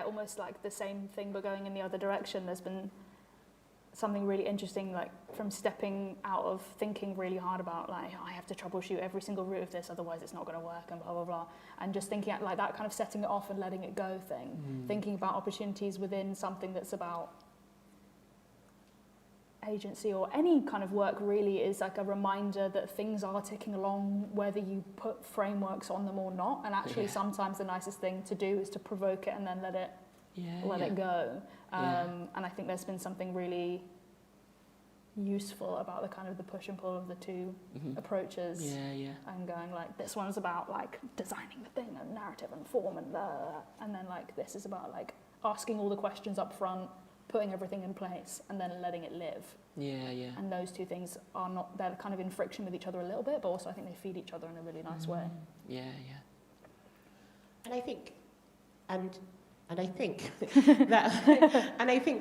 [SPEAKER 3] almost like the same thing, but going in the other direction. There's been something really interesting, like, from stepping out of thinking really hard about, like, I have to troubleshoot every single route of this, otherwise it's not going to work, and blah, blah, blah. And just thinking, like, that kind of setting it off and letting it go thing. Thinking about opportunities within something that's about agency, or any kind of work really, is like a reminder that things are ticking along whether you put frameworks on them or not, and actually sometimes the nicest thing to do is to provoke it and then let it go. And I think there's been something really useful about the kind of the push and pull of the two approaches, and going, like, this one's about, like, designing the thing and narrative and form and and then, like, this is about, like, asking all the questions up front, putting everything in place, and then letting it live. And those two things are not, they're kind of in friction with each other a little bit, but also I think they feed each other in a really nice way.
[SPEAKER 6] And I think, and I think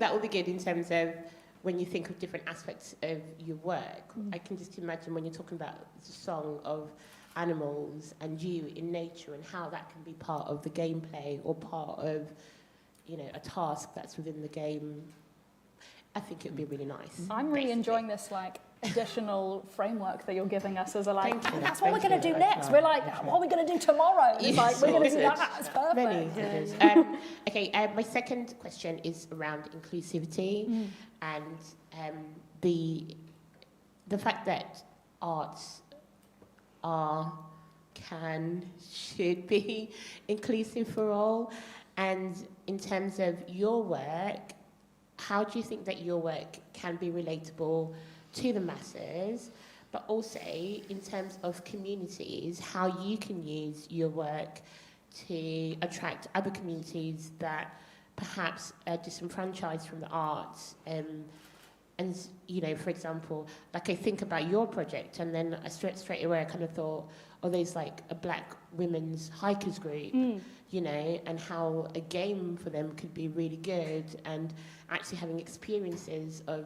[SPEAKER 6] that will be good in terms of when you think of different aspects of your work. I can just imagine when you're talking about the song of animals and you in nature, and how that can be part of the gameplay or part of, you know, a task that's within the game. I think it would be really nice.
[SPEAKER 3] I'm really enjoying this, like, additional framework that you're giving us as a, like,
[SPEAKER 6] Thank you.
[SPEAKER 3] that's what we're going to do next. We're like, what are we going to do tomorrow? And it's like, we're going to do that. It's perfect.
[SPEAKER 6] Okay, my second question is around inclusivity and the fact that arts should be inclusive for all. And in terms of your work, how do you think that your work can be relatable to the masses, but also in terms of communities, how you can use your work to attract other communities that perhaps are disenfranchised from the arts? And, you know, for example, like, I think about your project, and then straight away I kind of thought, oh, there's like a Black women's hikers group, you know, and how a game for them could be really good, and actually having experiences of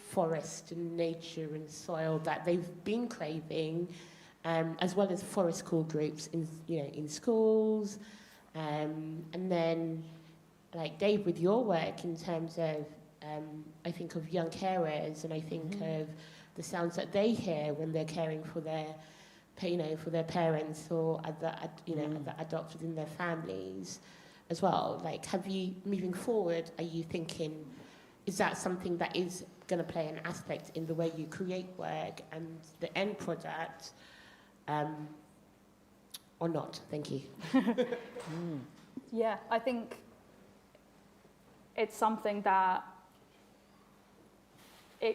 [SPEAKER 6] forest and nature and soil that they've been craving, as well as forest school groups in, you know, in schools, and then, like, Dave, with your work in terms of, I think of young carers, and I think of the sounds that they hear when they're caring for their, you know, for their parents or other, you know, other adults within their families as well. Like, have you, moving forward, are you thinking, is that something that is going to play an aspect in the way you create work and the end product, or not? Thank you.
[SPEAKER 3] Yeah, I think it's something that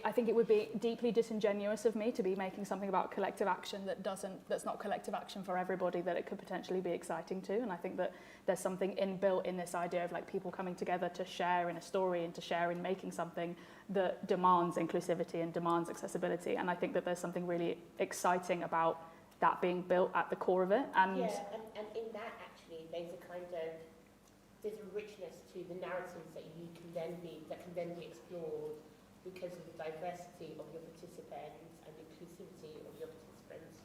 [SPEAKER 3] I think it would be deeply disingenuous of me to be making something about collective action that's not collective action for everybody, that it could potentially be exciting to. And I think that there's something inbuilt in this idea of, like, people coming together to share in a story and to share in making something that demands inclusivity and demands accessibility. And I think that there's something really exciting about that being built at the core of it. And
[SPEAKER 6] and in that, actually, there's a richness to the narratives that can then be explored, because of the diversity of your participants and the inclusivity of your participants.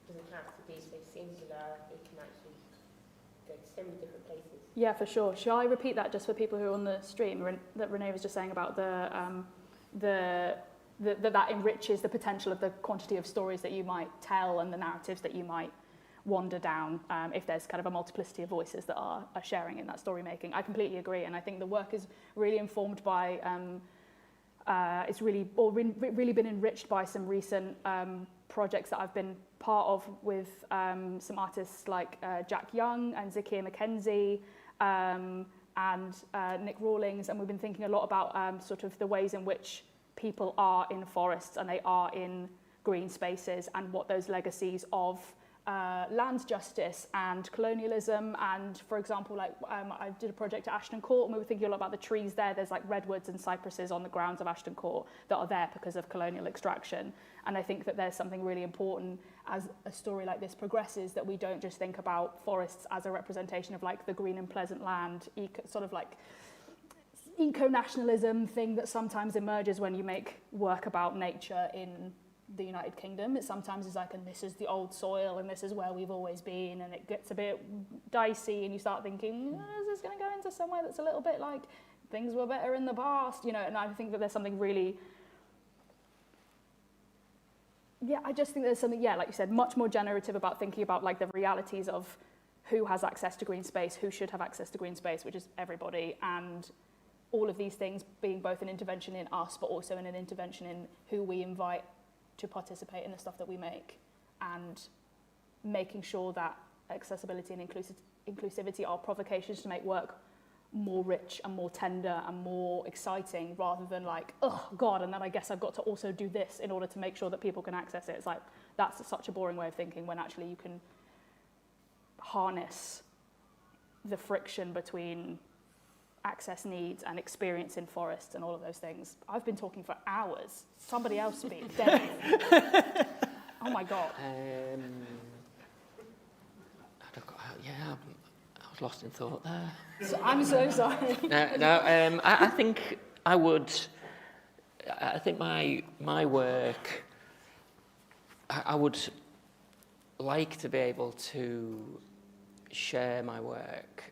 [SPEAKER 6] It doesn't have to be so singular, it can actually go to so many different places.
[SPEAKER 3] Yeah, for sure. Shall I repeat that just for people who are on the stream, that Renee was just saying about that enriches the potential of the quantity of stories that you might tell and the narratives that you might wander down, if there's kind of a multiplicity of voices that are sharing in that story making. I completely agree, and I think the work is really informed by it's really been enriched by some recent projects that I've been part of with some artists like Jack Young and Zakiya Mackenzie and Nick Rawlings, and we've been thinking a lot about sort of the ways in which people are in forests and they are in green spaces, and what those legacies of land justice and colonialism, and for example, like I did a project at Ashton Court, and we were thinking a lot about the trees there. There's like redwoods and cypresses on the grounds of Ashton Court that are there because of colonial extraction. And I think that there's something really important as a story like this progresses, that we don't just think about forests as a representation of like the green and pleasant land, sort of like eco-nationalism thing that sometimes emerges when you make work about nature in the United Kingdom. It sometimes is like, and this is the old soil and this is where we've always been, and it gets a bit dicey and you start thinking, is this going to go into somewhere that's a little bit like things were better in the past, you know? And I think that there's something really, I just think there's something, like you said, much more generative about thinking about like the realities of who has access to green space, who should have access to green space, which is everybody, and all of these things being both an intervention in us, but also in an intervention in who we invite to participate in the stuff that we make, and making sure that accessibility and inclusivity are provocations to make work more rich and more tender and more exciting, rather than like, oh God, and then I guess I've got to also do this in order to make sure that people can access it. It's like, that's such a boring way of thinking, when actually you can harness the friction between access needs and experience in forests and all of those things. I've been talking for hours. Somebody else speak. Oh my God.
[SPEAKER 2] I was lost in thought there.
[SPEAKER 3] So, I'm so sorry.
[SPEAKER 2] I think I would. I think my work. I would like to be able to share my work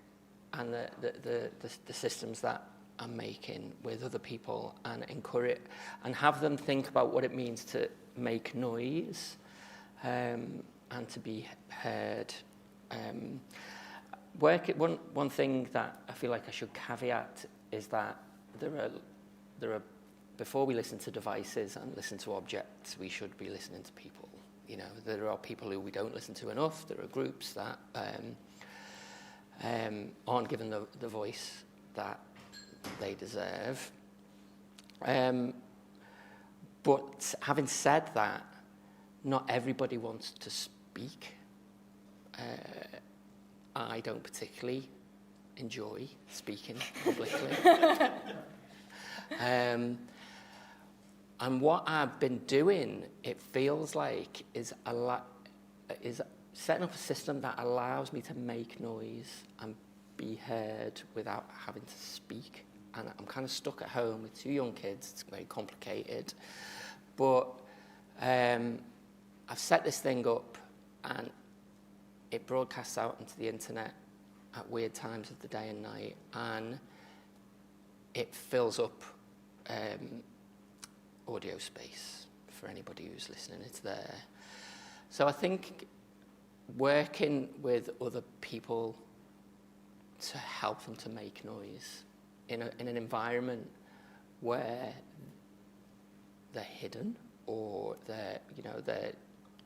[SPEAKER 2] and the systems that I'm making with other people, and encourage and have them think about what it means to make noise, and to be heard. One thing that I feel like I should caveat is that there are before we listen to devices and listen to objects, we should be listening to people. You know, there are people who we don't listen to enough. There are groups that aren't given the voice that they deserve. But having said that, not everybody wants to speak. I don't particularly enjoy speaking publicly. And what I've been doing, it feels like, is setting up a system that allows me to make noise and be heard without having to speak. And I'm kind of stuck at home with 2 young kids. It's very complicated. But I've set this thing up, and it broadcasts out into the internet at weird times of the day and night, and it fills up audio space for anybody who's listening. It's there. So I think working with other people to help them to make noise in an environment where they're hidden, or they're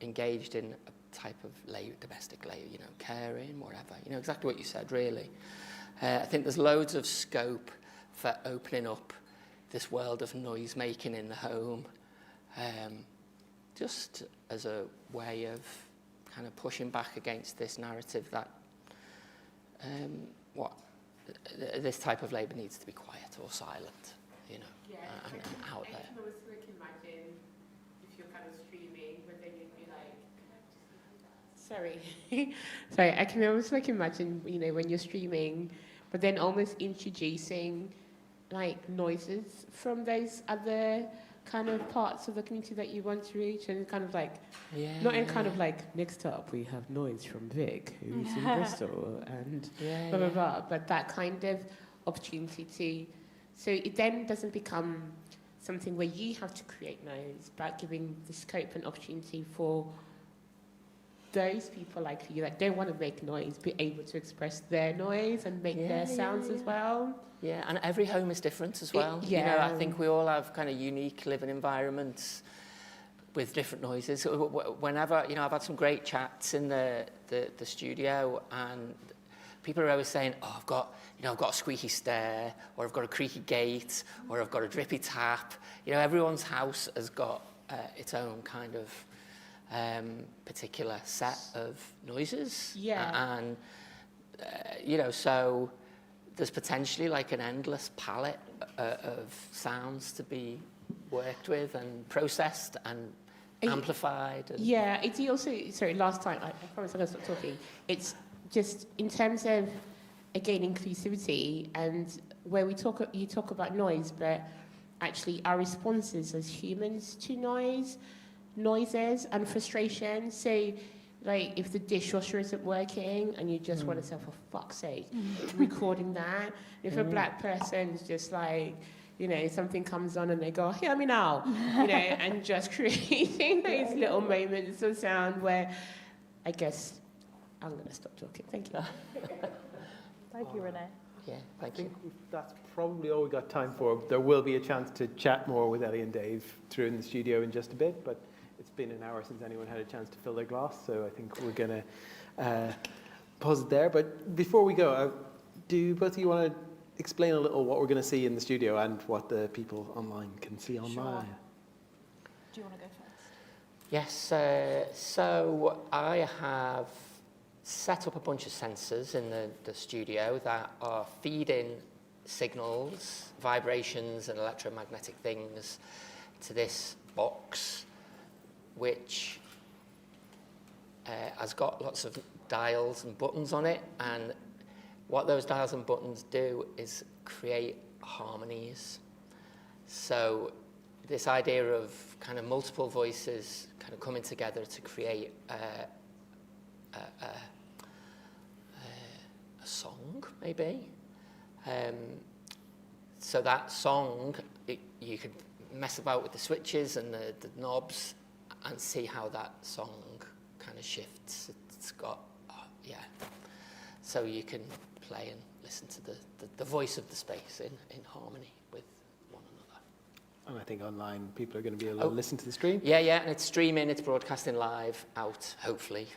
[SPEAKER 2] engaged in a type of domestic labor, caring, whatever, exactly what you said, really. I think there's loads of scope for opening up this world of noise making in the home, just as a way of kind of pushing back against this narrative that this type of labour needs to be quiet or silent, and out there.
[SPEAKER 6] I can almost imagine if you're kind of streaming, but then you'd be like, sorry, I can almost imagine, when you're streaming, but then almost introducing like noises from those other kind of parts of the community that you want to reach, and kind of like, like, next up we have noise from Vic, who's in Bristol, and blah, blah, blah, but that kind of opportunity to, so it then doesn't become something where you have to create noise, but giving the scope and opportunity for those people like you that don't want to make noise be able to express their noise and make their sounds as well.
[SPEAKER 2] Yeah, and every home is different as well. I think we all have kind of unique living environments with different noises. Whenever, I've had some great chats in the studio, and people are always saying, oh, I've got a squeaky stair, or I've got a creaky gate, or I've got a drippy tap. Everyone's house has got its own kind of particular set of noises.
[SPEAKER 6] Yeah.
[SPEAKER 2] And, you know, so there's potentially like an endless palette of sounds to be worked with and processed and amplified. And
[SPEAKER 6] yeah, it's also, sorry, last time, I promise I'm going to stop talking. It's just in terms of, again, inclusivity, and where you talk about noise, but actually our responses as humans to noises and frustration. So, like, if the dishwasher isn't working and you just want to say, for fuck's sake, recording that. If a black person's just like, you know, something comes on and they go, hear me now, you know, and just creating those little moments of sound where, I guess, I'm going to stop talking. Thank you.
[SPEAKER 3] Thank you, Renee.
[SPEAKER 2] yeah,
[SPEAKER 4] I
[SPEAKER 2] thank you.
[SPEAKER 4] think that's probably all we got time for. There will be a chance to chat more with Ellie and Dave through in the studio in just a bit, but it's been an hour since anyone had a chance to fill their glass, so I think we're going to pause it there. But before we go, do both of you want to explain a little what we're going to see in the studio and what the people online can see online?
[SPEAKER 3] Sure. Do you want to go first?
[SPEAKER 2] Yes, so I have set up a bunch of sensors in the studio that are feeding signals, vibrations and electromagnetic things to this box, which has got lots of dials and buttons on it, and what those dials and buttons do is create harmonies. So this idea of kind of multiple voices kind of coming together to create a song, maybe. So that song, you could mess about with the switches and the knobs and see how that song kind of shifts. It's got, so you can play and listen to the voice of the space in harmony with one another.
[SPEAKER 4] And I think online people are going to be able to listen to the stream.
[SPEAKER 2] Yeah, and it's streaming, it's broadcasting live out, hopefully,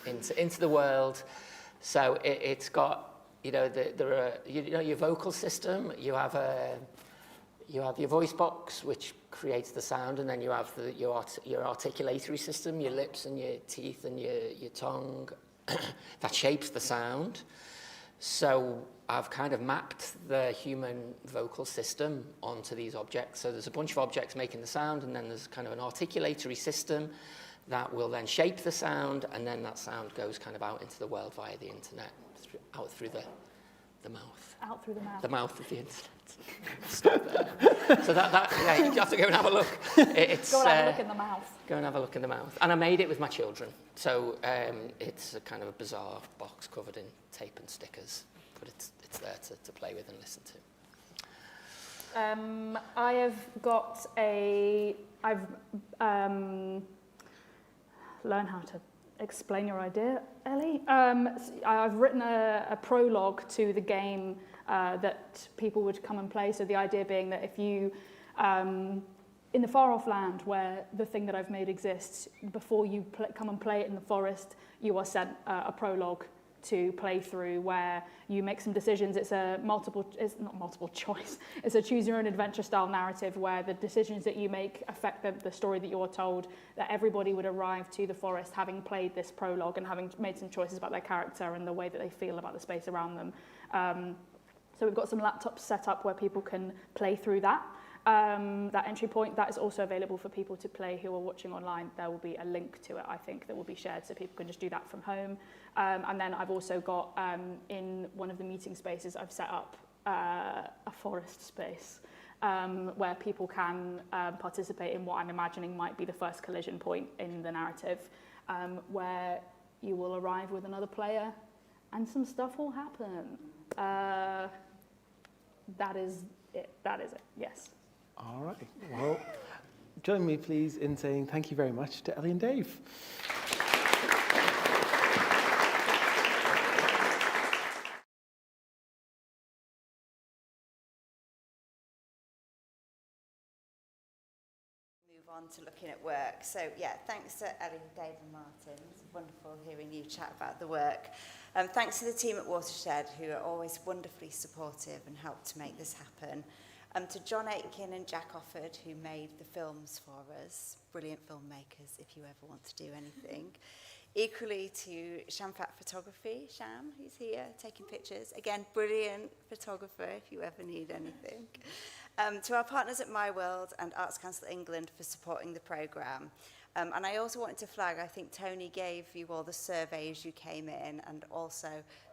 [SPEAKER 2] into the world. So it's got, you know, there are, you know, your vocal system, you have your voice box, which creates the sound, and then you have your articulatory system, your lips and your teeth and your tongue, that shapes the sound. So I've kind of mapped the human vocal system onto these objects. So there's a bunch of objects making the sound, and then there's kind of an articulatory system that will then shape the sound, and then that sound goes kind of out into the world via the internet, out through the mouth.
[SPEAKER 3] Out through the mouth.
[SPEAKER 2] The mouth of the internet. Stop there. So yeah, you have to go and have a look. It's,
[SPEAKER 3] go and have a look in the mouth.
[SPEAKER 2] Go and have a look in the mouth. And I made it with my children. So it's a kind of a bizarre box covered in tape and stickers, but it's there to play with and listen to.
[SPEAKER 3] I have got I've learned how to explain your idea, Ellie. I've written a prologue to the game that people would come and play. So the idea being that if you, in the far off land where the thing that I've made exists, before you come and play it in the forest, you are sent a prologue to play through where you make some decisions. It's not multiple choice. It's a choose your own adventure style narrative where the decisions that you make affect the story that you're told, that everybody would arrive to the forest having played this prologue and having made some choices about their character and the way that they feel about the space around them. So we've got some laptops set up where people can play through that. That entry point, that is also available for people to play who are watching online. There will be a link to it, I think, that will be shared so people can just do that from home. And then I've also got, in one of the meeting spaces, I've set up a forest space where people can participate in what I'm imagining might be the first collision point in the narrative, where you will arrive with another player and some stuff will happen. That is it, yes.
[SPEAKER 4] All right. Well, join me, please, in saying thank you very much to Ellie and Dave.
[SPEAKER 1] Move on to looking at work. So yeah, thanks to Ellie, Dave and Martin. It's wonderful hearing you chat about the work. Thanks to the team at Watershed who are always wonderfully supportive and help to make this happen. To John Aitken and Jack Offord, who made the films for us, brilliant filmmakers if you ever want to do anything. Equally to Shamfat Photography, Sham, who's here taking pictures. Again, brilliant photographer if you ever need anything. To our partners at My World and Arts Council England for supporting the programme. And I also wanted to flag, I think Tony gave you all the survey as you came in, and also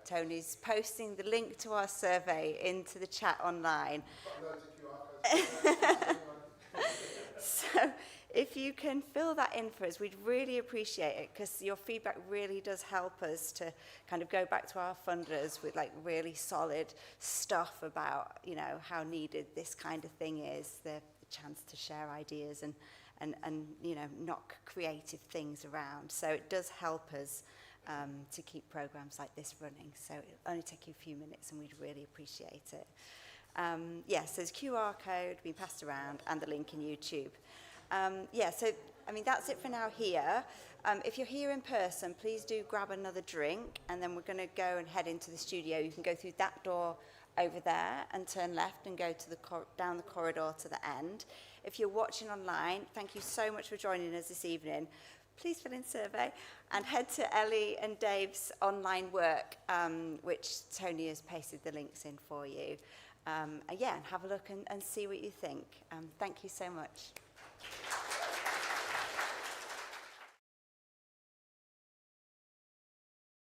[SPEAKER 1] Tony's posting the link to our survey into the chat online. So if you can fill that in for us, we'd really appreciate it, because your feedback really does help us to kind of go back to our funders with like really solid stuff about, you know, how needed this kind of thing is, the chance to share ideas and you know, knock creative things around. So it does help us to keep programs like this running. So it'll only take you a few minutes and we'd really appreciate it. Yes, there's QR code being passed around and the link in YouTube. So, I mean, that's it for now here. If you're here in person, please do grab another drink, and then we're going to go and head into the studio. You can go through that door over there and turn left and go to the down the corridor to the end. If you're watching online, thank you so much for joining us this evening. Please fill in survey and head to Ellie and Dave's online work, which Tony has pasted the links in for you. And have a look and see what you think. Thank you so much.